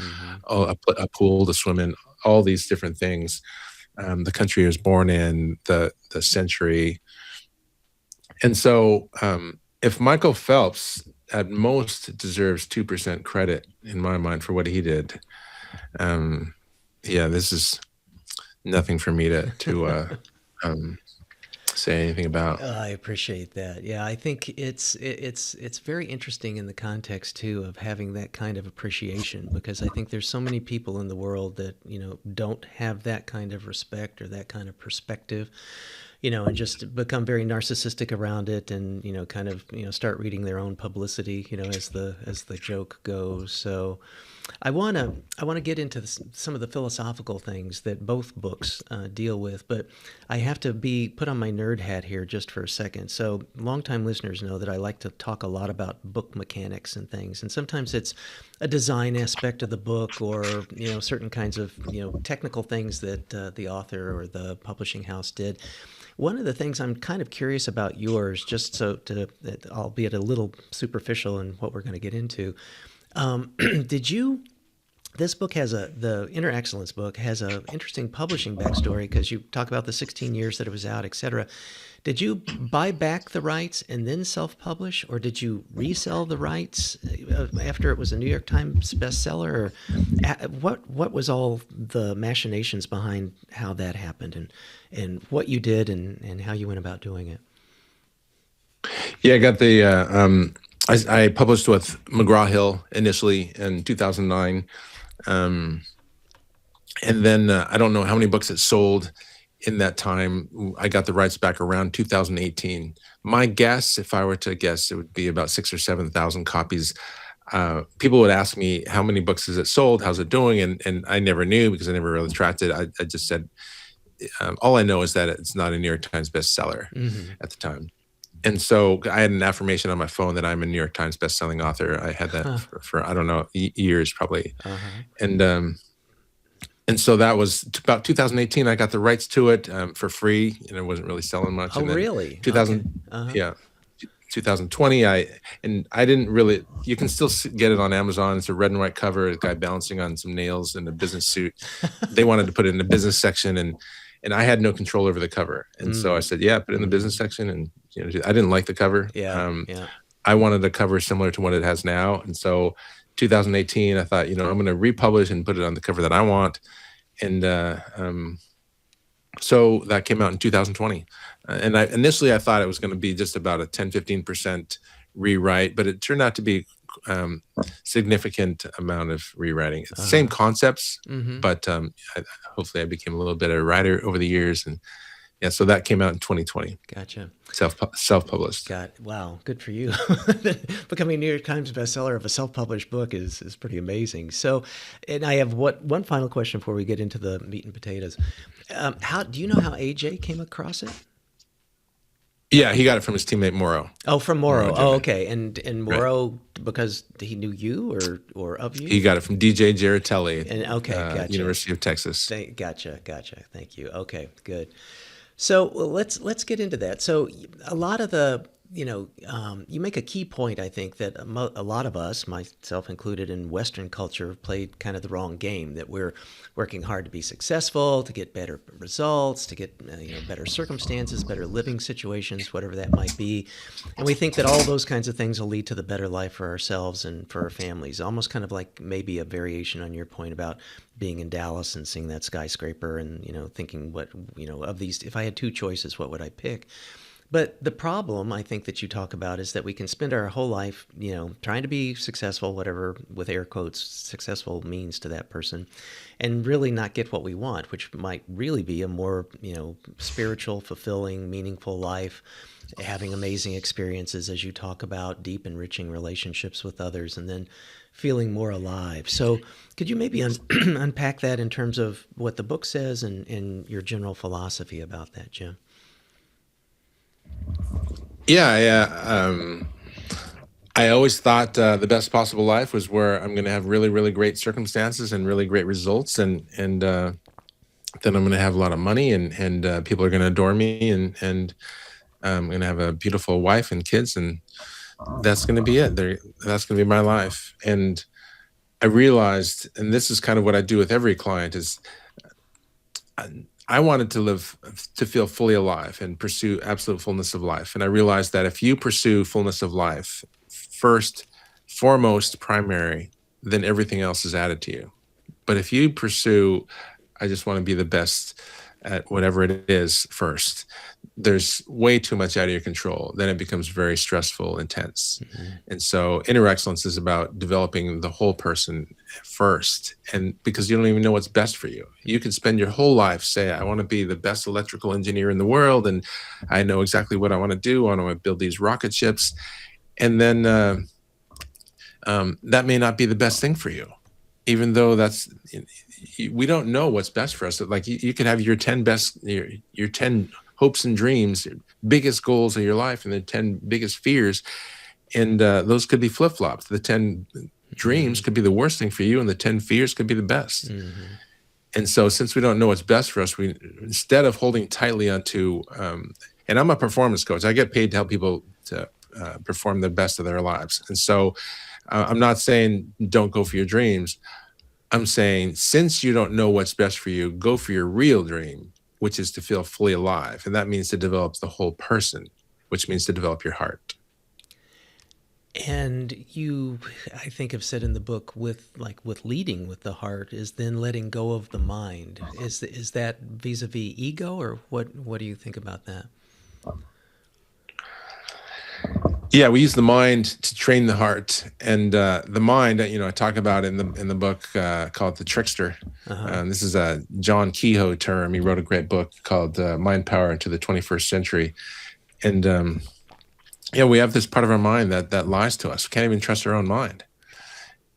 a pool to swim in, all these different things, the country he was born in, the century. And so if Michael Phelps at most deserves 2% credit in my mind for what he did, this is nothing for me to say anything about. I appreciate that. Yeah, I think it's very interesting in the context too of having that kind of appreciation, because I think there's so many people in the world that don't have that kind of respect or that kind of perspective, and just become very narcissistic around it, and kind of start reading their own publicity, as the joke goes. So I want to get into some of the philosophical things that both books deal with, but I have to put on my nerd hat here just for a second. So longtime listeners know that I like to talk a lot about book mechanics and things, and sometimes it's a design aspect of the book, or certain kinds of technical things that the author or the publishing house did. One of the things I'm kind of curious about yours, just albeit a little superficial in what we're going to get into, this book the Inner Excellence book has an interesting publishing backstory, because you talk about the 16 years that it was out, etc. Did you buy back the rights and then self-publish, or did you resell the rights after it was a New York Times bestseller? Or what was all the machinations behind how that happened, and what you did and how you went about doing it? Yeah, I got the I published with McGraw-Hill initially in 2009. Um, and then I don't know how many books it sold in that time. I got the rights back around 2018. My guess, if I were to guess, it would be about 6,000 or 7,000 copies. People would ask me, how many books has it sold? How's it doing? And I never knew because I never really tracked it. I just said, all I know is that it's not a New York Times bestseller at the time. And so I had an affirmation on my phone that I'm a New York Times bestselling author. I had that for I don't know, years probably. And so that was about 2018. I got the rights to it for free, and it wasn't really selling much. Oh, and then really? 2000, Okay. yeah, 2020. I didn't really. You can still get it on Amazon. It's a red and white cover, a guy balancing on some nails in a business suit. They wanted to put it in the business section, and I had no control over the cover. And so I said, yeah, put it in the business section. And I didn't like the cover. Yeah. I wanted a cover similar to what it has now. And so 2018, I thought, I'm going to republish and put it on the cover that I want. And so that came out in 2020. And initially I thought it was going to be just about a 10-15% rewrite, but it turned out to be significant amount of rewriting. It's the same concepts, but hopefully I became a little bit of a writer over the years. And yeah, so that came out in 2020. Gotcha. Self-published. Wow, good for you. Becoming a New York Times bestseller of a self-published book is pretty amazing. So, and I have one final question before we get into the meat and potatoes. How do you know how AJ came across it? Yeah, he got it from his teammate Morrow. Oh, from Morrow. Oh, okay. And Morrow, right, because he knew you or of you? He got it from DJ Giratelli. And okay, gotcha. University of Texas. Gotcha. Thank you. Okay, good. So let's get into that. So a lot of the, you make a key point, I think, that a lot of us, myself included, in Western culture, played kind of the wrong game, that we're working hard to be successful, to get better results, to get better circumstances, better living situations, whatever that might be. And we think that all those kinds of things will lead to the better life for ourselves and for our families, almost kind of like maybe a variation on your point about being in Dallas and seeing that skyscraper and, thinking what, of these, if I had two choices, what would I pick? But the problem, I think, that you talk about is that we can spend our whole life, trying to be successful, whatever, with air quotes, successful means to that person, and really not get what we want, which might really be a more, spiritual, fulfilling, meaningful life, having amazing experiences, as you talk about, deep, enriching relationships with others, and then feeling more alive. So could you maybe unpack that in terms of what the book says and your general philosophy about that, Jim? Yeah. I always thought the best possible life was where I'm going to have really, really great circumstances and really great results, and then I'm going to have a lot of money, and people are going to adore me, and I'm going to have a beautiful wife and kids, and that's going to be it. That's going to be my life. And I realized, and this is kind of what I do with every client, is I wanted to feel fully alive and pursue absolute fullness of life. And I realized that if you pursue fullness of life, first, foremost, primary, then everything else is added to you. But if you pursue, I just want to be the best at whatever it is first, there's way too much out of your control. Then it becomes very stressful, intense. And so inner excellence is about developing the whole person first. And because you don't even know what's best for you. You can spend your whole life say, I want to be the best electrical engineer in the world, and I know exactly what I want to do. I want to build these rocket ships. And then that may not be the best thing for you, even though we don't know what's best for us. Like you could have your 10 hopes and dreams, biggest goals of your life, and the 10 biggest fears. And those could be flip-flops. The 10 dreams could be the worst thing for you, and the 10 fears could be the best. And so since we don't know what's best for us, we, instead of holding tightly onto, and I'm a performance coach, I get paid to help people to perform the best of their lives. And so I'm not saying don't go for your dreams. I'm saying, since you don't know what's best for you, go for your real dream, which is to feel fully alive. And that means to develop the whole person, which means to develop your heart. And you, I think, have said in the book, with leading with the heart is then letting go of the mind. Is that vis-a-vis ego, or what do you think about that? Yeah, we use the mind to train the heart, and the mind. I talk about in the book called "The Trickster." Uh-huh. This is a John Kehoe term. He wrote a great book called "Mind Power into the 21st Century," and we have this part of our mind that lies to us. We can't even trust our own mind,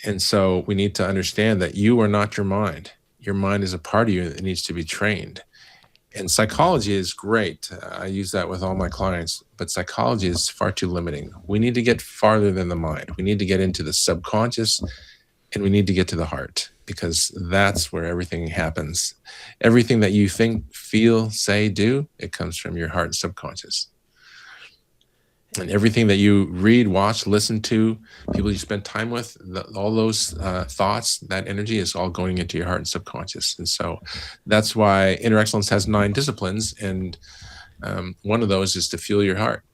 and so we need to understand that you are not your mind. Your mind is a part of you that needs to be trained. And psychology is great. I use that with all my clients, but psychology is far too limiting. We need to get farther than the mind. We need to get into the subconscious, and we need to get to the heart, because that's where everything happens. Everything that you think, feel, say, do, it comes from your heart and subconscious. And everything that you read, watch, listen to, people you spend time with, all those thoughts, that energy is all going into your heart and subconscious. And so that's why Inner Excellence has 9 disciplines. And one of those is to fuel your heart.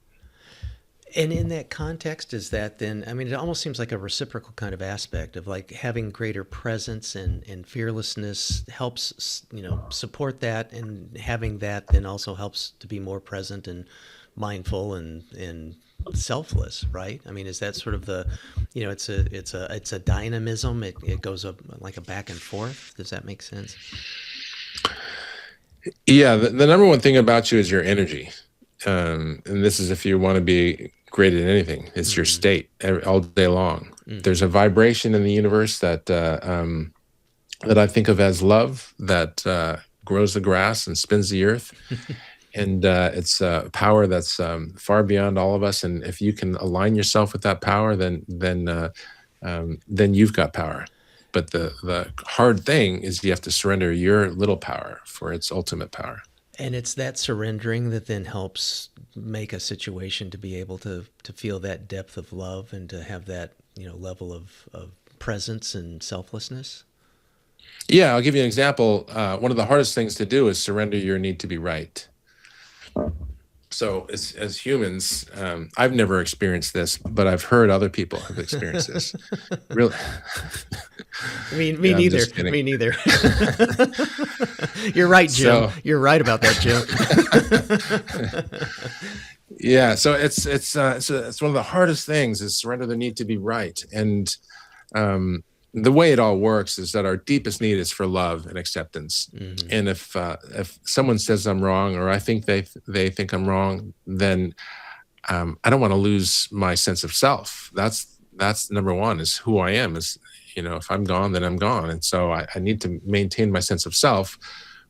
And in that context, is that then, I mean, it almost seems like a reciprocal kind of aspect of like having greater presence and fearlessness helps, support that, and having that then also helps to be more present and mindful and selfless, right? I mean, is that sort of the, it's a dynamism. It goes up like a back and forth. Does that make sense? Yeah, the number one thing about you is your energy. And this is if you want to be great at anything, it's your state all day long. There's a vibration in the universe that I think of as love, that grows the grass and spins the earth. And it's a power that's far beyond all of us. And if you can align yourself with that power, then you've got power. But the hard thing is you have to surrender your little power for its ultimate power. And it's that surrendering that then helps make a situation to be able to feel that depth of love and to have that, level of presence and selflessness. Yeah, I'll give you an example. One of the hardest things to do is surrender your need to be right. So as humans, I've never experienced this, but I've heard other people have experienced this. Really? Me neither. Me neither. You're right, Jim. You're right about that, Jim. Yeah. So it's one of the hardest things is surrender the need to be right. And the way it all works is that our deepest need is for love and acceptance. Mm-hmm. And if someone says I'm wrong, or I think they think I'm wrong, then I don't want to lose my sense of self. That's number one, is who I am. Is, if I'm gone, then I'm gone. And so I need to maintain my sense of self,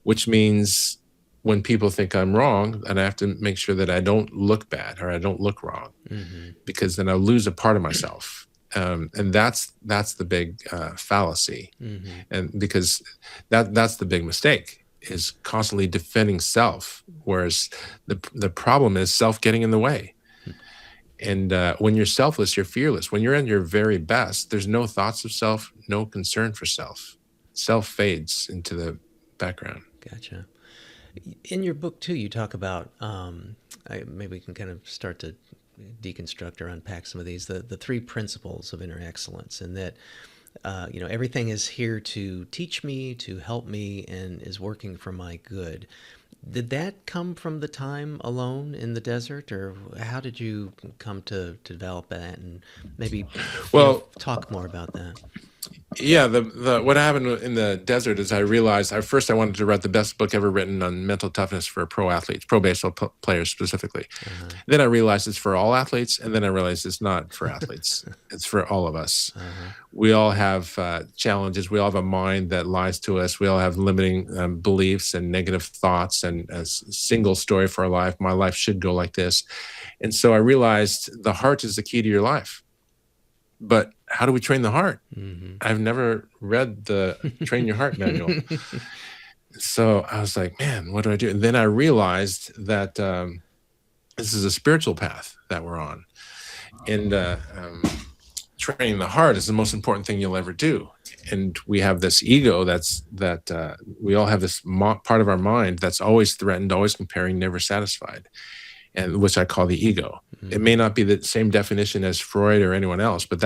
which means when people think I'm wrong, and I have to make sure that I don't look bad or I don't look wrong, because then I'll lose a part of myself. And that's the big fallacy, and because that's the big mistake, is constantly defending self, whereas the problem is self getting in the way. And when you're selfless, you're fearless. When you're at your very best, there's no thoughts of self, no concern for self. Self fades into the background. Gotcha. In your book too, you talk about maybe we can kind of start to deconstruct or unpack some of these, the 3 principles of inner excellence, and that everything is here to teach me, to help me, and is working for my good. Did that come from the time alone in the desert, or how did you come to develop that, and maybe talk more about that? Yeah, the what happened in the desert is I realized I wanted to write the best book ever written on mental toughness for pro athletes, pro baseball players specifically. Then I realized it's for all athletes, and then I realized it's not for athletes. It's for all of us. We all have challenges. We all have a mind that lies to us. We all have limiting beliefs and negative thoughts, and a single story for our life. My life should go like this. And so I realized the heart is the key to your life. But how do we train the heart? I've never read the Train Your Heart manual. So I was like, man, what do I do? And then I realized that this is a spiritual path that we're on. And training the heart is the most important thing you'll ever do. And we have this ego that we all have this part of our mind that's always threatened, always comparing, never satisfied, and which I call the ego. It may not be the same definition as Freud or anyone else, but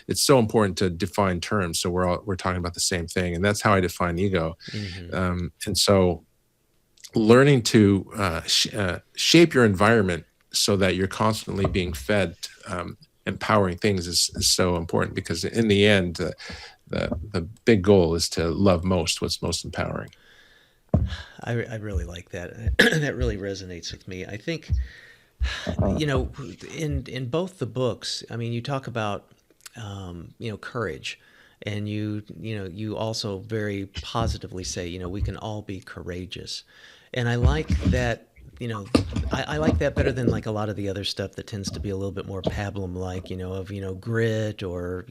it's so important to define terms. So we're talking about the same thing, and that's how I define ego. And so learning to shape your environment so that you're constantly being fed empowering things is so important, because in the end, the big goal is to love most what's most empowering. I really like that. That really resonates with me. I think, you know, in both the books, I mean, you talk about, courage, and you also very positively say, we can all be courageous, and I like that. You know, I like that better than like a lot of the other stuff that tends to be a little bit more pablum like, of, grit, or,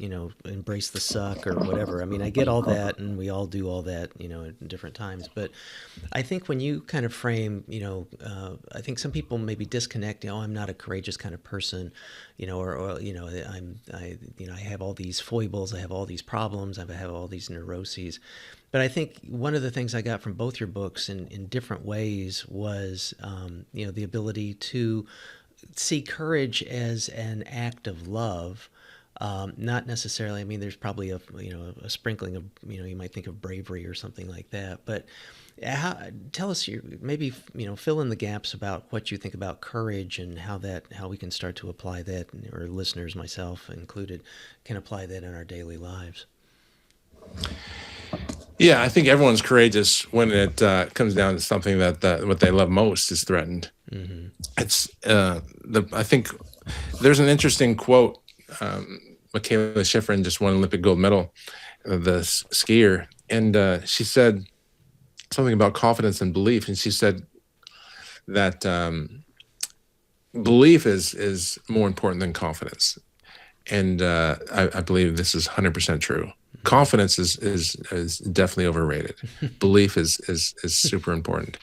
embrace the suck or whatever. I mean, I get all that, and we all do all that, at different times. But I think when you kind of frame, I think some people maybe disconnect. I'm not a courageous kind of person, or I have all these foibles, I have all these problems, I have all these neuroses. But I think one of the things I got from both your books in different ways was, the ability to see courage as an act of love. Not necessarily. I mean, there's probably a sprinkling of, you might think of bravery or something like that. But tell us, maybe fill in the gaps about what you think about courage, and how we can start to apply that, or listeners, myself included, can apply that in our daily lives. Yeah, I think everyone's courageous when it comes down to something that what they love most is threatened. Mm-hmm. It's I think there's an interesting quote. Michaela Schifrin just won Olympic gold medal, the skier, and she said something about confidence and belief, and she said that belief is more important than confidence, and I believe this is 100% true. Confidence is definitely overrated. Belief is super important.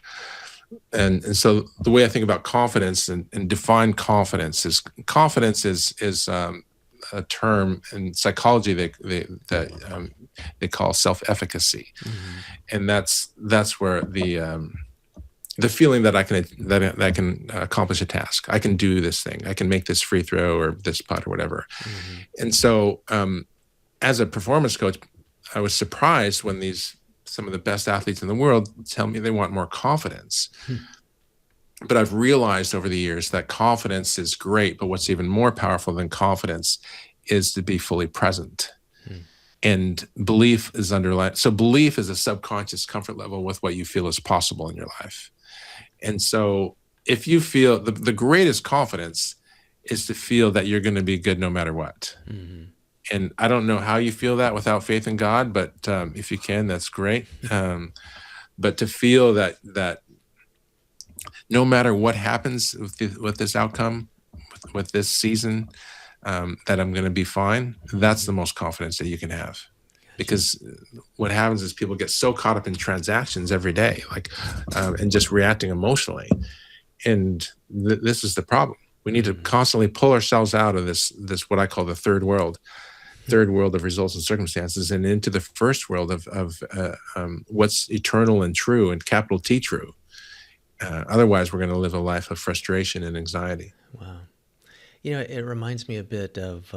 And so the way I think about confidence and define confidence is a term in psychology they call self-efficacy. Mm-hmm. And that's where the feeling that I can accomplish a task. I can do this thing. I can make this free throw or this putt or whatever. Mm-hmm. And so as a performance coach, I was surprised when some of the best athletes in the world tell me they want more confidence. But I've realized over the years that confidence is great, but what's even more powerful than confidence is to be fully present. And belief is underlying. So belief is a subconscious comfort level with what you feel is possible in your life. And so if you feel the greatest confidence is to feel that you're going to be good no matter what. Mm-hmm. And I don't know how you feel that without faith in God, but if you can, that's great. But to feel that no matter what happens with this outcome, with this season, that I'm going to be fine, that's the most confidence that you can have. Because what happens is people get so caught up in transactions every day, and just reacting emotionally. And this is the problem. We need to constantly pull ourselves out of this what I call the third world of results and circumstances, and into the first world of what's eternal and true, and capital T true. Otherwise, we're going to live a life of frustration and anxiety. Wow. It reminds me a bit of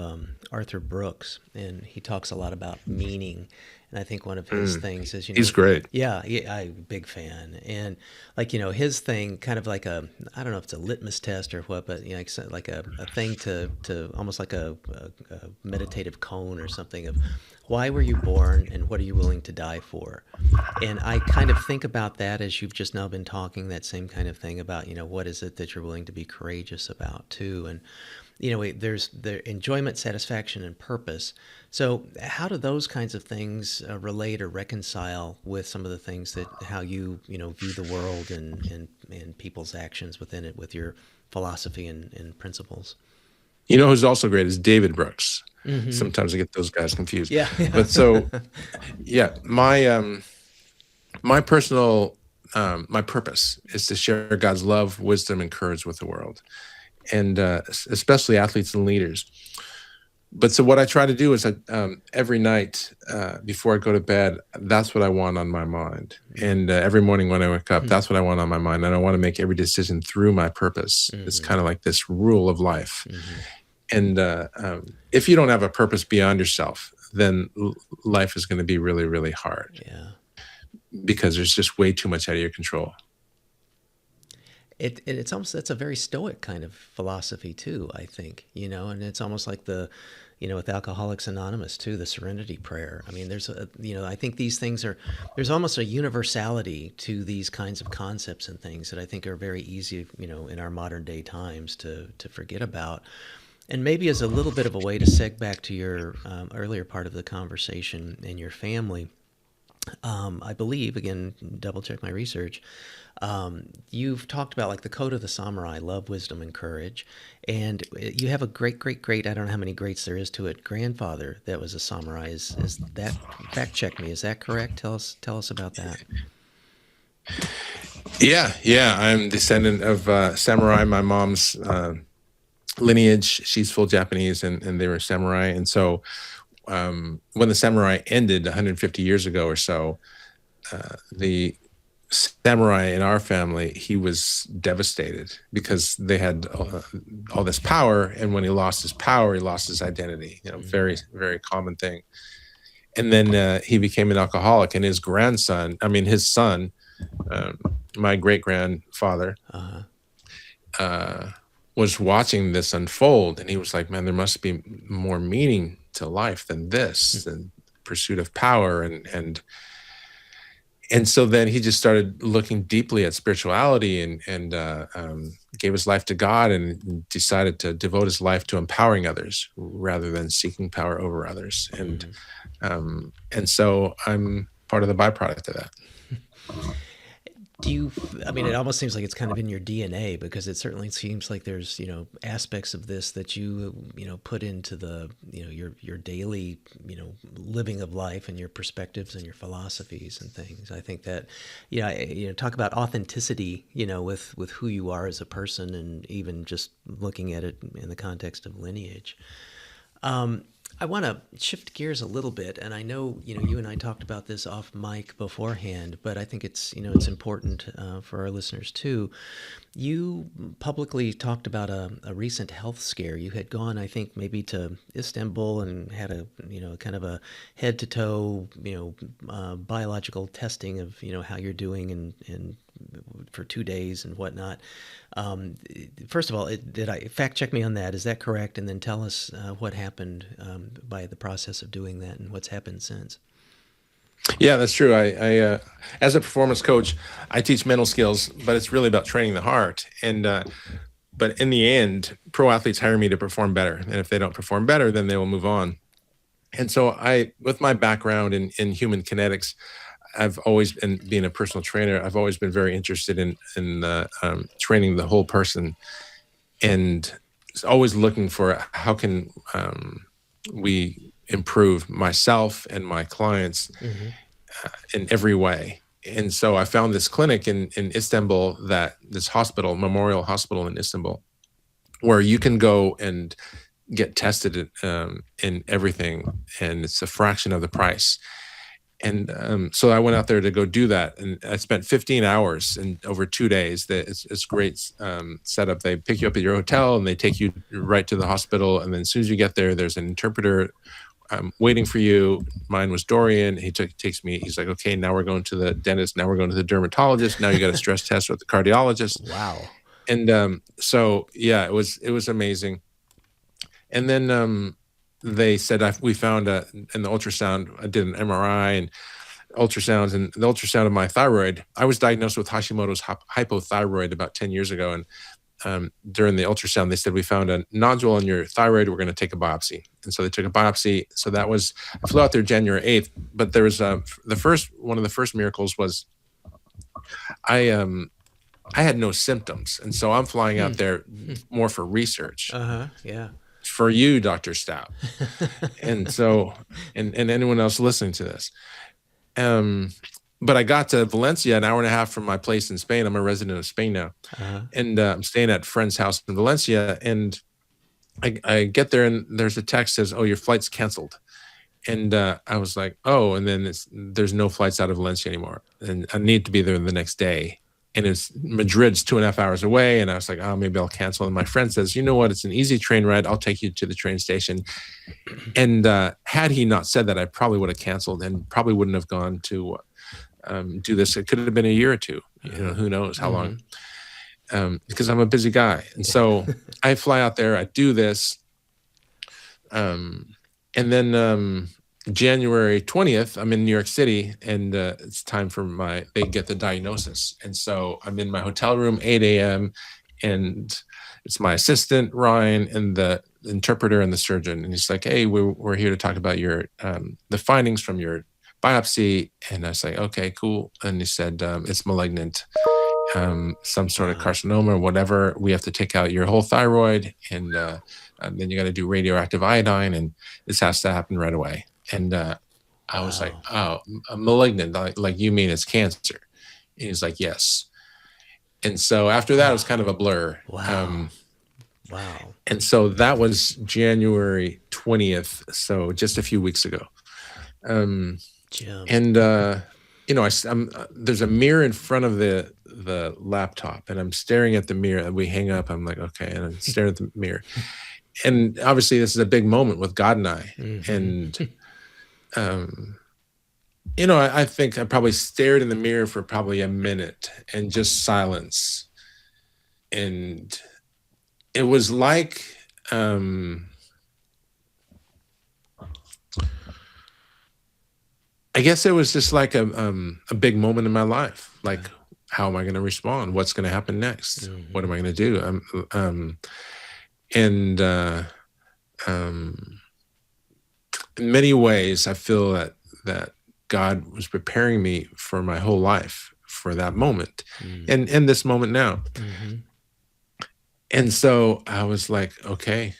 Arthur Brooks, and he talks a lot about meaning. And I think one of his things is, he's great. Yeah, I'm a big fan. And his thing, kind of like I don't know if it's a litmus test or what, but like a thing to almost like a meditative cone or something of, why were you born and what are you willing to die for? And I kind of think about that as you've just now been talking, that same kind of thing about, what is it that you're willing to be courageous about too? And, there's the enjoyment, satisfaction, and purpose. So how do those kinds of things relate or reconcile with some of the things that, how you, view the world and people's actions within it, with your philosophy and principles? Who's also great is David Brooks. Mm-hmm. Sometimes I get those guys confused. Yeah. But so, yeah, my personal, my purpose is to share God's love, wisdom, and courage with the world, and especially athletes and leaders. But so what I try to do is every night before I go to bed, that's what I want on my mind. And every morning when I wake up, that's what I want on my mind. And I want to make every decision through my purpose. Mm-hmm. It's kind of like this rule of life. Mm-hmm. And if you don't have a purpose beyond yourself, then life is going to be really, really hard. Yeah. Because there's just way too much out of your control. It's almost, that's a very stoic kind of philosophy too, I think, and it's almost like with Alcoholics Anonymous too, the Serenity Prayer. I mean, I think these things there's almost a universality to these kinds of concepts and things that I think are very easy, in our modern day times to forget about. And maybe as a little bit of a way to seg back to your earlier part of the conversation and your family, I believe, again, double check my research, you've talked about like the code of the samurai: love, wisdom, and courage. And you have a great, great, great, I don't know how many greats there is to it, grandfather that was a samurai. Is that, fact check me, is that correct? Tell us about that. Yeah. I'm descendant of samurai. My mom's lineage, she's full Japanese, and they were samurai. And so when the samurai ended 150 years ago or so, the samurai in our family, he was devastated because they had all this power, and when he lost his power, he lost his identity. Very, very common thing. And then he became an alcoholic, and his son, my great grandfather, was watching this unfold, and he was like, man, there must be more meaning to life than this, than pursuit of power. And so then he just started looking deeply at spirituality, and gave his life to God, and decided to devote his life to empowering others rather than seeking power over others. And so I'm part of the byproduct of that. It almost seems like it's kind of in your DNA, because it certainly seems like there's, aspects of this that you put into the, your daily, living of life, and your perspectives and your philosophies and things. I think that, talk about authenticity, with who you are as a person, and even just looking at it in the context of lineage. I want to shift gears a little bit, and I know you and I talked about this off mic beforehand, but I think it's it's important for our listeners too. You publicly talked about a recent health scare. You had gone, I think, maybe to Istanbul and had a kind of a head to toe biological testing of how you're doing and for 2 days and whatnot. First of all, did I fact check me on that? Is that correct? And then tell us what happened by the process of doing that, and what's happened since. Yeah, that's true. I as a performance coach, I teach mental skills, but it's really about training the heart. And but in the end, pro athletes hire me to perform better, and if they don't perform better, then they will move on. And so with my background in human kinetics, I've always been, being a personal trainer, I've always been very interested in training the whole person, and always looking for how can we improve myself and my clients in every way. And so I found this clinic in Istanbul, this hospital, Memorial Hospital in Istanbul, where you can go and get tested in everything, and it's a fraction of the price. And so I went out there to go do that, and I spent 15 hours and over 2 days. It's great setup. They pick you up at your hotel, and they take you right to the hospital. And then as soon as you get there, there's an interpreter waiting for you. Mine was Dorian. He takes me. He's like, okay, now we're going to the dentist. Now we're going to the dermatologist. Now you got a stress test with the cardiologist. Wow. And so yeah, it was amazing. And then they said we found in the ultrasound. I did an MRI and ultrasounds, and the ultrasound of my thyroid. I was diagnosed with Hashimoto's hypothyroid about 10 years ago, and during the ultrasound, they said, we found a nodule in your thyroid. We're going to take a biopsy. And so they took a biopsy. So I flew out there January 8th, but there was one of the first miracles was I had no symptoms. And so I'm flying out there more for research. Yeah. For you, Dr. Stout. And so, and anyone else listening to this. But I got to Valencia an hour and a half from my place in Spain. I'm a resident of Spain now. And I'm staying at a friend's house in Valencia. And I get there, and there's a text that says, oh, your flight's canceled. And I was like, oh, and then there's no flights out of Valencia anymore. And I need to be there the next day. And Madrid's 2.5 hours away. And I was like, oh, maybe I'll cancel. And my friend says, you know what? It's an easy train ride. I'll take you to the train station. And had he not said that, I probably would have canceled and probably wouldn't have gone to do this. It could have been a year or two. Who knows how long. because I'm a busy guy. And so I fly out there, I do this. And then January 20th, I'm in New York City, and it's time for they get the diagnosis. And so I'm in my hotel room, 8 a.m., and it's my assistant, Ryan, and the interpreter and the surgeon. And he's like, hey, we're here to talk about the findings from your biopsy. And I was like, okay, cool. And he said, it's malignant, some sort of carcinoma or whatever. We have to take out your whole thyroid, and then you got to do radioactive iodine, and this has to happen right away. And I was like, oh, malignant, like you mean it's cancer? And he's like, yes. And so after that, it was kind of a blur. Wow. And so that was January 20th, so just a few weeks ago. Jim. And there's a mirror in front of the laptop, and I'm staring at the mirror. And we hang up. I'm like, okay, and I'm staring at the mirror. And obviously, this is a big moment with God and I. Mm-hmm. And I think I probably stared in the mirror for probably a minute, and just silence. And it was like, I guess it was just like a big moment in my life. Like, how am I going to respond? What's going to happen next? Mm-hmm. What am I going to do? In many ways, I feel that God was preparing me for my whole life for that moment, and this moment now. Mm-hmm. And so I was like, okay,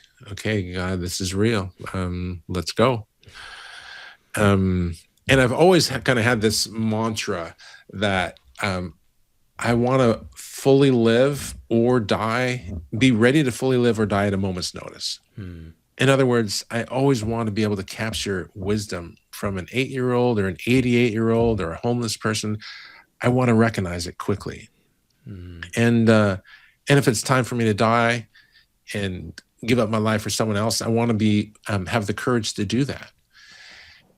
God, this is real. Let's go. And I've always kind of had this mantra that I want to fully live or die, be ready to fully live or die at a moment's notice. In other words, I always want to be able to capture wisdom from an 8-year-old or an 88-year-old or a homeless person. I want to recognize it quickly. And if it's time for me to die and give up my life for someone else, I want to have the courage to do that.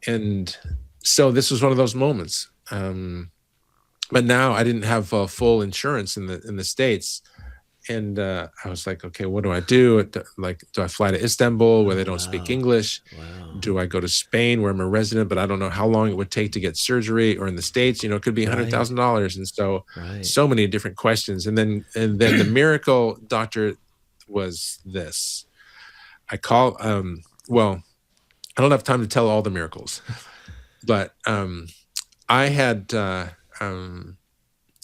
And so this was one of those moments. But now I didn't have full insurance in the States. And I was like, okay, what do I do? Do I fly to Istanbul where they don't speak English? Wow. Do I go to Spain where I'm a resident, but I don't know how long it would take to get surgery? Or in the States, it could be $100,000. And so many different questions. And then the miracle doctor was this. I don't have time to tell all the miracles, but I had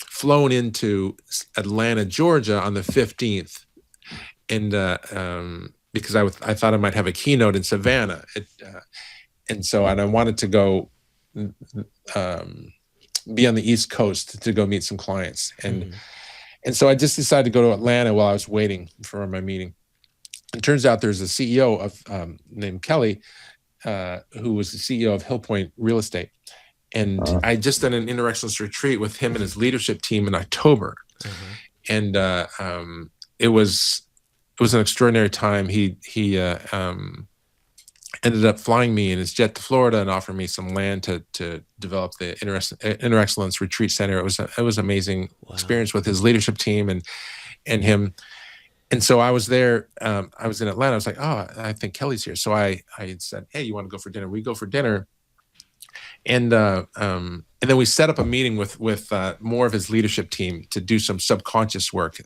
flown into Atlanta, Georgia on the 15th, and because I thought I might have a keynote in Savannah, and I wanted to go be on the East Coast to go meet some clients, and so I just decided to go to Atlanta while I was waiting for my meeting. It turns out there's a CEO named Kelly, who was the CEO of Hill Point Real Estate. And I just done an interexcellence retreat with him and his leadership team in October. And it was an extraordinary time. He ended up flying me in his jet to Florida and offered me some land to develop the interexcellence retreat center. It was an amazing experience with his leadership team and him. And so I was there. I was in Atlanta. I was like, oh, I think Kelly's here. So I said, hey, you want to go for dinner? We go for dinner. And then we set up a meeting with more of his leadership team to do some subconscious work,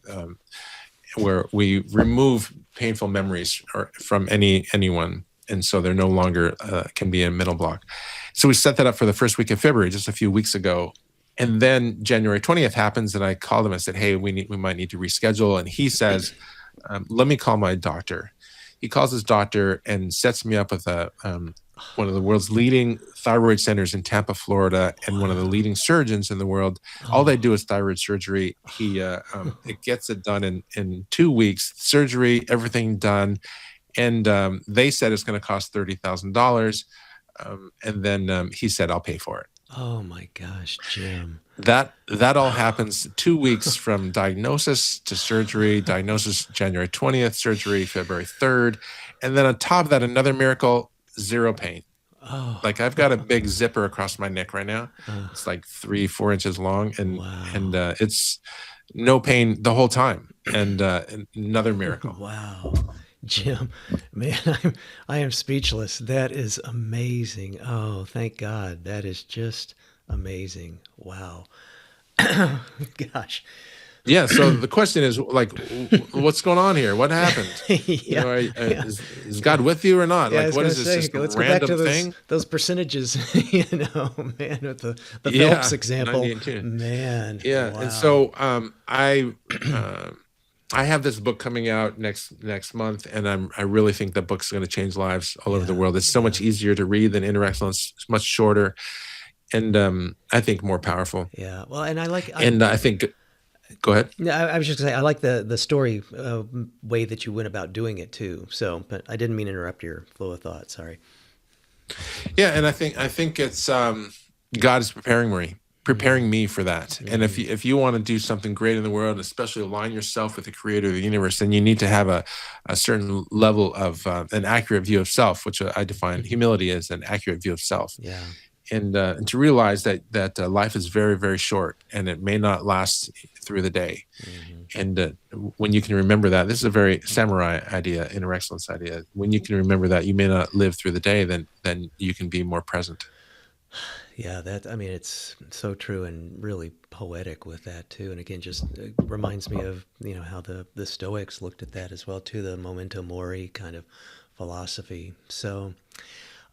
where we remove painful memories from anyone, and so they're no longer can be a mental block. So we set that up for the first week of February, just a few weeks ago, and then January 20th happens, and I called him. I said, "Hey, we might need to reschedule," and he says, "Let me call my doctor." He calls his doctor and sets me up with one of the world's leading thyroid centers in Tampa, Florida, and one of the leading surgeons in the world. All they do is thyroid surgery. It gets it done in 2 weeks, surgery, everything done. And they said it's going to cost $30,000. And then he said, I'll pay for it. Oh my gosh, Jim. That all happens 2 weeks from diagnosis to surgery. Diagnosis January 20th, surgery February 3rd. And then on top of that, another miracle, 0 pain. Oh. Like I've got a big zipper across my neck right now. It's like 3-4 inches long, and no pain the whole time. And another miracle. Wow. Jim, man, I am speechless. That is amazing. Oh, thank God. That is just amazing. Wow. Gosh. Yeah. So the question is, like, what's going on here? What happened? You Yeah. know, Yeah. is God with you or not? Yeah, I Like, was what gonna is this? say, Just a let's go back to random those thing? those percentages. Man, with the Phelps Yeah. example. 90 and 2. Man, Yeah. And wow. so I have this book coming out next month, and I really think that book's going to change lives all over the Yeah, world. It's so yeah, much easier to read than Inner Excellence. It's much shorter, and I think more powerful. yeah. Well, and I And I think, go ahead. no, I was just gonna say I like the story way that you went about doing it too. So, but I didn't mean to interrupt your flow of thought. Sorry. Yeah, and I think it's God is preparing me for that. And Mm-hmm. if you want to do something great in the world, especially align yourself with the creator of the universe, then you need to have a certain level of an accurate view of self, which I define humility as an accurate view of self. Yeah. And to realize that life is very, very short, and it may not last through the day. Mm-hmm. And when you can remember that, this is a very samurai idea, inner excellence idea. When you can remember that you may not live through the day, then you can be more present. Yeah, that I mean, it's so true and really poetic with that too. And again, just reminds me of how the Stoics looked at that as well too, the memento mori kind of philosophy. So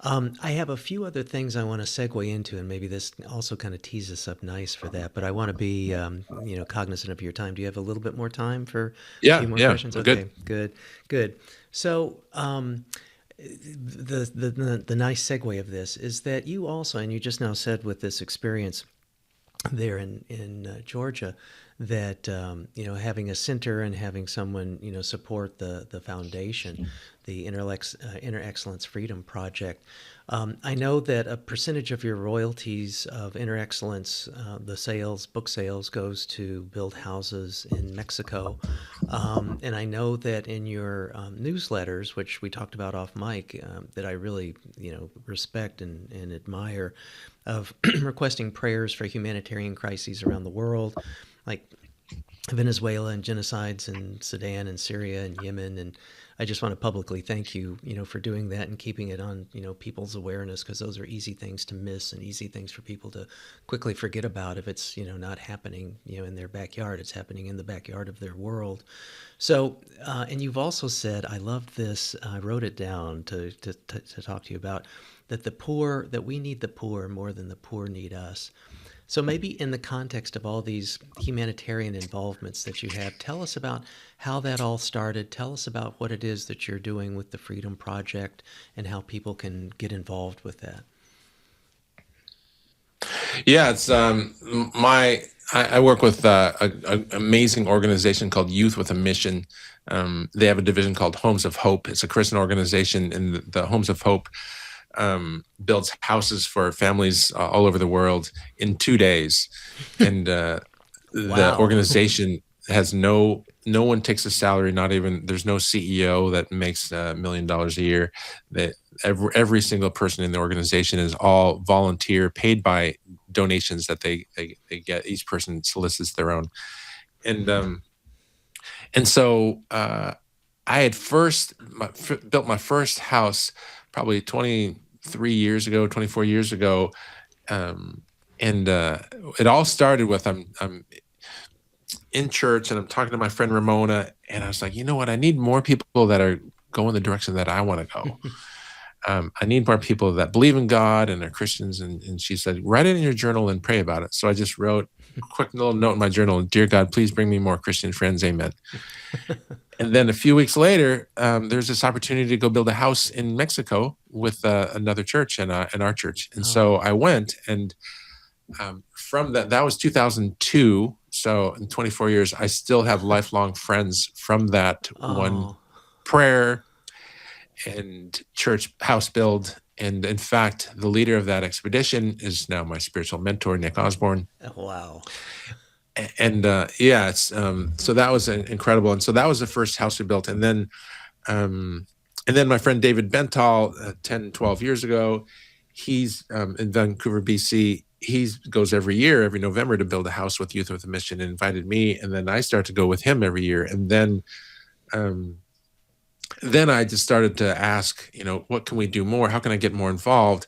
I have a few other things I want to segue into, and maybe this also kind of tees us up nice for that. But I want to be, cognizant of your time. Do you have a little bit more time for a Yeah, few more yeah, questions? we're good. Okay, good, good. So the nice segue of this is that you also, and you just now said with this experience there in Georgia, that having a center and having someone support the foundation, the Inner Excellence Freedom Project. I know that a percentage of your royalties of Inner Excellence, the book sales, goes to build houses in Mexico, and I know that in your newsletters, which we talked about off mic, that I really respect and admire, of requesting prayers for humanitarian crises around the world, like Venezuela and genocides in Sudan and Syria and Yemen. And I just want to publicly thank you, for doing that and keeping it on, people's awareness, because those are easy things to miss and easy things for people to quickly forget about if it's, not happening, in their backyard. It's happening in the backyard of their world. So, and you've also said, I love this, I wrote it down to talk to you about, that we need the poor more than the poor need us. So maybe in the context of all these humanitarian involvements that you have, tell us about how that all started. Tell us about what it is that you're doing with the Freedom Project and how people can get involved with that. Yeah, it's I work with an amazing organization called Youth with a Mission. They have a division called Homes of Hope. It's a Christian organization, and the Homes of Hope builds houses for families all over the world in 2 days. And the Wow. organization has no one takes a salary. Not even, there's no CEO that makes $1 million a year. That every single person in the organization is all volunteer, paid by donations that they get. Each person solicits their own. And so I had built my first house probably 24 years ago. And it all started with, I'm in church and I'm talking to my friend Ramona, and I was like, you know what? I need more people that are going the direction that I want to go. I need more people that believe in God and are Christians. And she said, write it in your journal and pray about it. So I just wrote a quick little note in my journal: Dear God, please bring me more Christian friends. Amen. And then a few weeks later, there's this opportunity to go build a house in Mexico with another church and our church. And so I went, and from that was 2002. So in 24 years, I still have lifelong friends from that one prayer and church house build. And in fact, the leader of that expedition is now my spiritual mentor, Nick Osborne. Wow. And it's so that was incredible. And so that was the first house we built. And then my friend David Bental, 10, 12 years ago, he's in Vancouver, BC. he goes every year, every November, to build a house with Youth with a Mission, and invited me, and then I start to go with him every year. And then I just started to ask, what can we do more? How can I get more involved?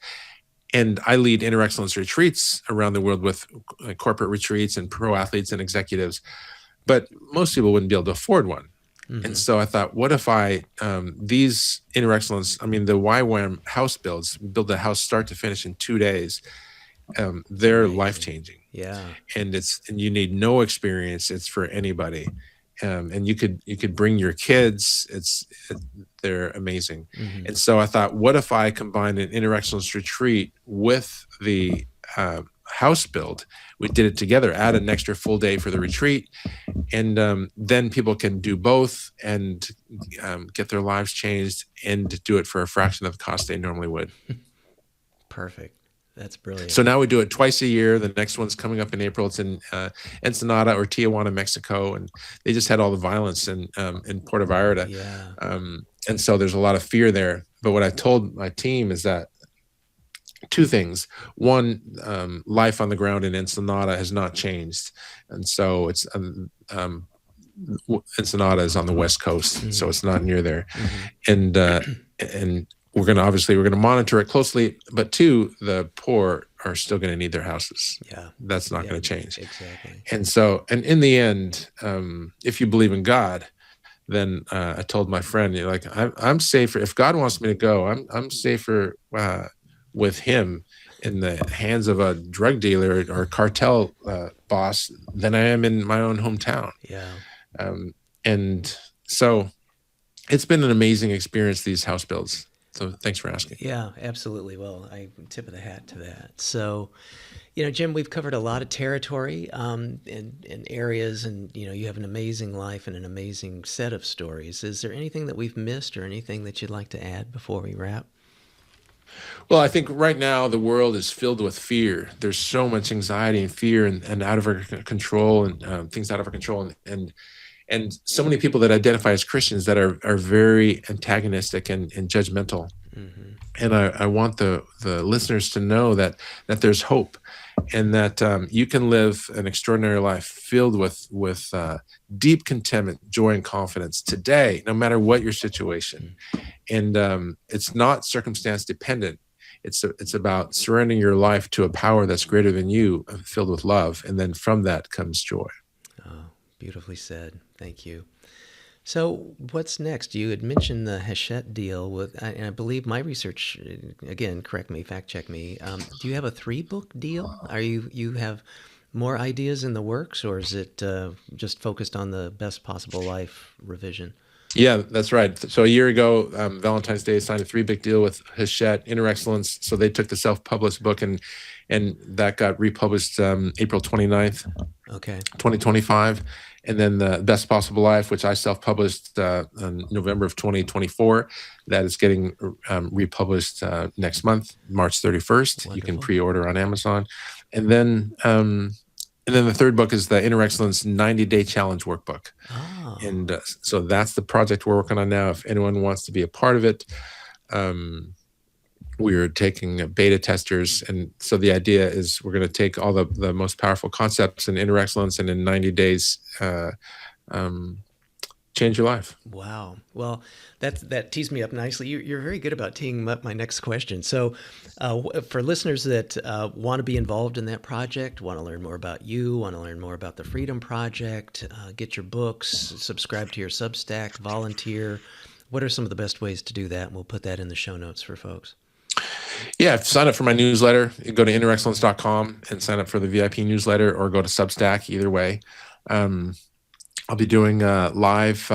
And I lead inner excellence retreats around the world with corporate retreats and pro athletes and executives, but most people wouldn't be able to afford one. Mm-hmm. And so I thought, what if these inner excellence, the YWAM house build the house start to finish in 2 days. They're life-changing. Yeah. And you need no experience. It's for anybody. And you could bring your kids. They're amazing. Mm-hmm. And so I thought, what if I combined an inner excellence retreat with the house build? We did it together, add an extra full day for the retreat, and then people can do both and get their lives changed and do it for a fraction of the cost they normally would. Perfect. That's brilliant. So now we do it twice a year. The next one's coming up in April. It's in Ensenada or Tijuana, Mexico, and they just had all the violence in Puerto Vallarta. Yeah. And so there's a lot of fear there. But what I told my team is that 2 things. One, life on the ground in Ensenada has not changed, and so it's Ensenada is on the West Coast, mm-hmm. so it's not near there, mm-hmm. and we're going to monitor it closely. But 2, the poor are still going to need their houses. Yeah, that's not going to change. Exactly. And in the end, if you believe in God, then I told my friend, I'm safer if God wants me to go. I'm safer with him in the hands of a drug dealer or cartel boss than I am in my own hometown. Yeah. And so it's been an amazing experience, these house builds. So thanks for asking. Yeah, absolutely. Well, I tip of the hat to that. So, Jim, we've covered a lot of territory and areas, and, you have an amazing life and an amazing set of stories. Is there anything that we've missed or anything that you'd like to add before we wrap? Well, I think right now the world is filled with fear. There's so much anxiety and fear and out of our control, and things out of our control, and so many people that identify as Christians that are very antagonistic and judgmental. Mm-hmm. And I want the listeners to know that there's hope, and that you can live an extraordinary life filled with deep contentment, joy, and confidence today, no matter what your situation. Mm-hmm. And it's not circumstance dependent. It's about surrendering your life to a power that's greater than you, filled with love, and then from that comes joy. Oh, beautifully said. Thank you. So what's next? You had mentioned the Hachette deal and I believe my research, again, correct me, fact check me. Do you have a 3-book deal? Are you have more ideas in the works, or is it just focused on the Best Possible Life revision? Yeah, that's right. So a year ago, Valentine's Day, signed a 3-book deal with Hachette, Inner Excellence. So they took the self-published book and that got republished April 29th, 2025. And then the Best Possible Life, which I self-published in November of 2024, that is getting republished next month, March 31st. Wonderful. You can pre-order on Amazon. And then the 3rd book is the Inner Excellence 90-Day Challenge Workbook. Oh. And so that's the project we're working on now. If anyone wants to be a part of it, we are taking beta testers. And so the idea is we're going to take all the most powerful concepts in Inner Excellence, and in 90 days, change your life. Wow. Well, that tees me up nicely. You're very good about teeing up my next question. So for listeners that want to be involved in that project, want to learn more about you, want to learn more about the Freedom Project, get your books, subscribe to your Substack, volunteer, what are some of the best ways to do that? And we'll put that in the show notes for folks. Yeah, sign up for my newsletter. You go to innerexcellence.com and sign up for the VIP newsletter, or go to Substack, either way. I'll be doing live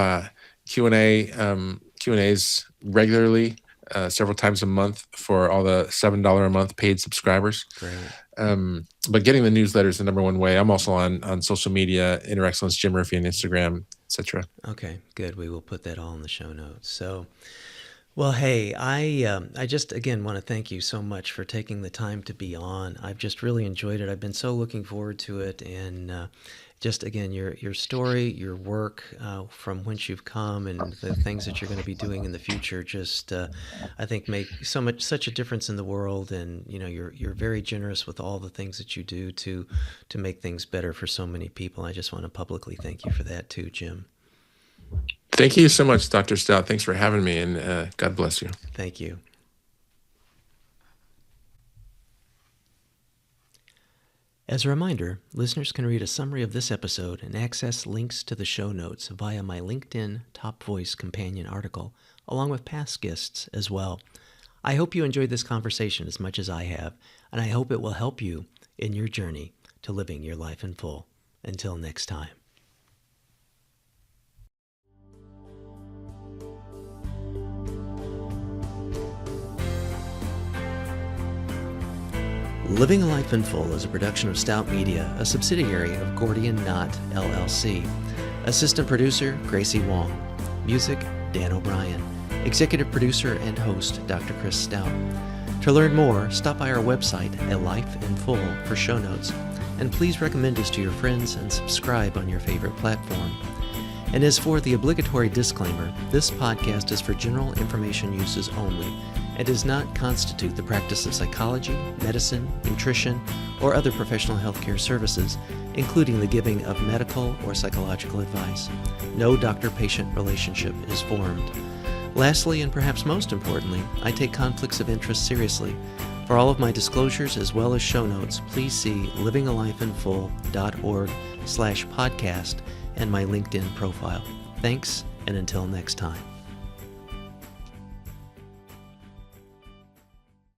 Q&As regularly, several times a month for all the $7 a month paid subscribers. Great. But getting the newsletter is the number one way. I'm also on social media, Inner Excellence Jim Murphy on Instagram, etc. Okay, good. We will put that all in the show notes. So, well, hey, I just, again, want to thank you so much for taking the time to be on. I've just really enjoyed it. I've been so looking forward to it, and just again your story, your work, from whence you've come, and the things that you're going to be doing in the future. Just I think make such a difference in the world, and you're very generous with all the things that you do to make things better for so many people. I just want to publicly thank you for that too, Jim. Thank you so much, Dr. Stout. Thanks for having me, and God bless you. Thank you. As a reminder, listeners can read a summary of this episode and access links to the show notes via my LinkedIn Top Voice companion article, along with past guests as well. I hope you enjoyed this conversation as much as I have, and I hope it will help you in your journey to living your life in full. Until next time. Living a Life in Full is a production of Stout Media, a subsidiary of Gordian Knot, LLC. Assistant producer, Gracie Wong. Music, Dan O'Brien. Executive producer and host, Dr. Chris Stout. To learn more, stop by our website at Life in Full for show notes. And please recommend us to your friends and subscribe on your favorite platform. And as for the obligatory disclaimer, this podcast is for general information uses only and does not constitute the practice of psychology, medicine, nutrition, or other professional healthcare services, including the giving of medical or psychological advice. No doctor-patient relationship is formed. Lastly, and perhaps most importantly, I take conflicts of interest seriously. For all of my disclosures as well as show notes, please see livingalifeinfull.org/podcast and my LinkedIn profile. Thanks, and until next time.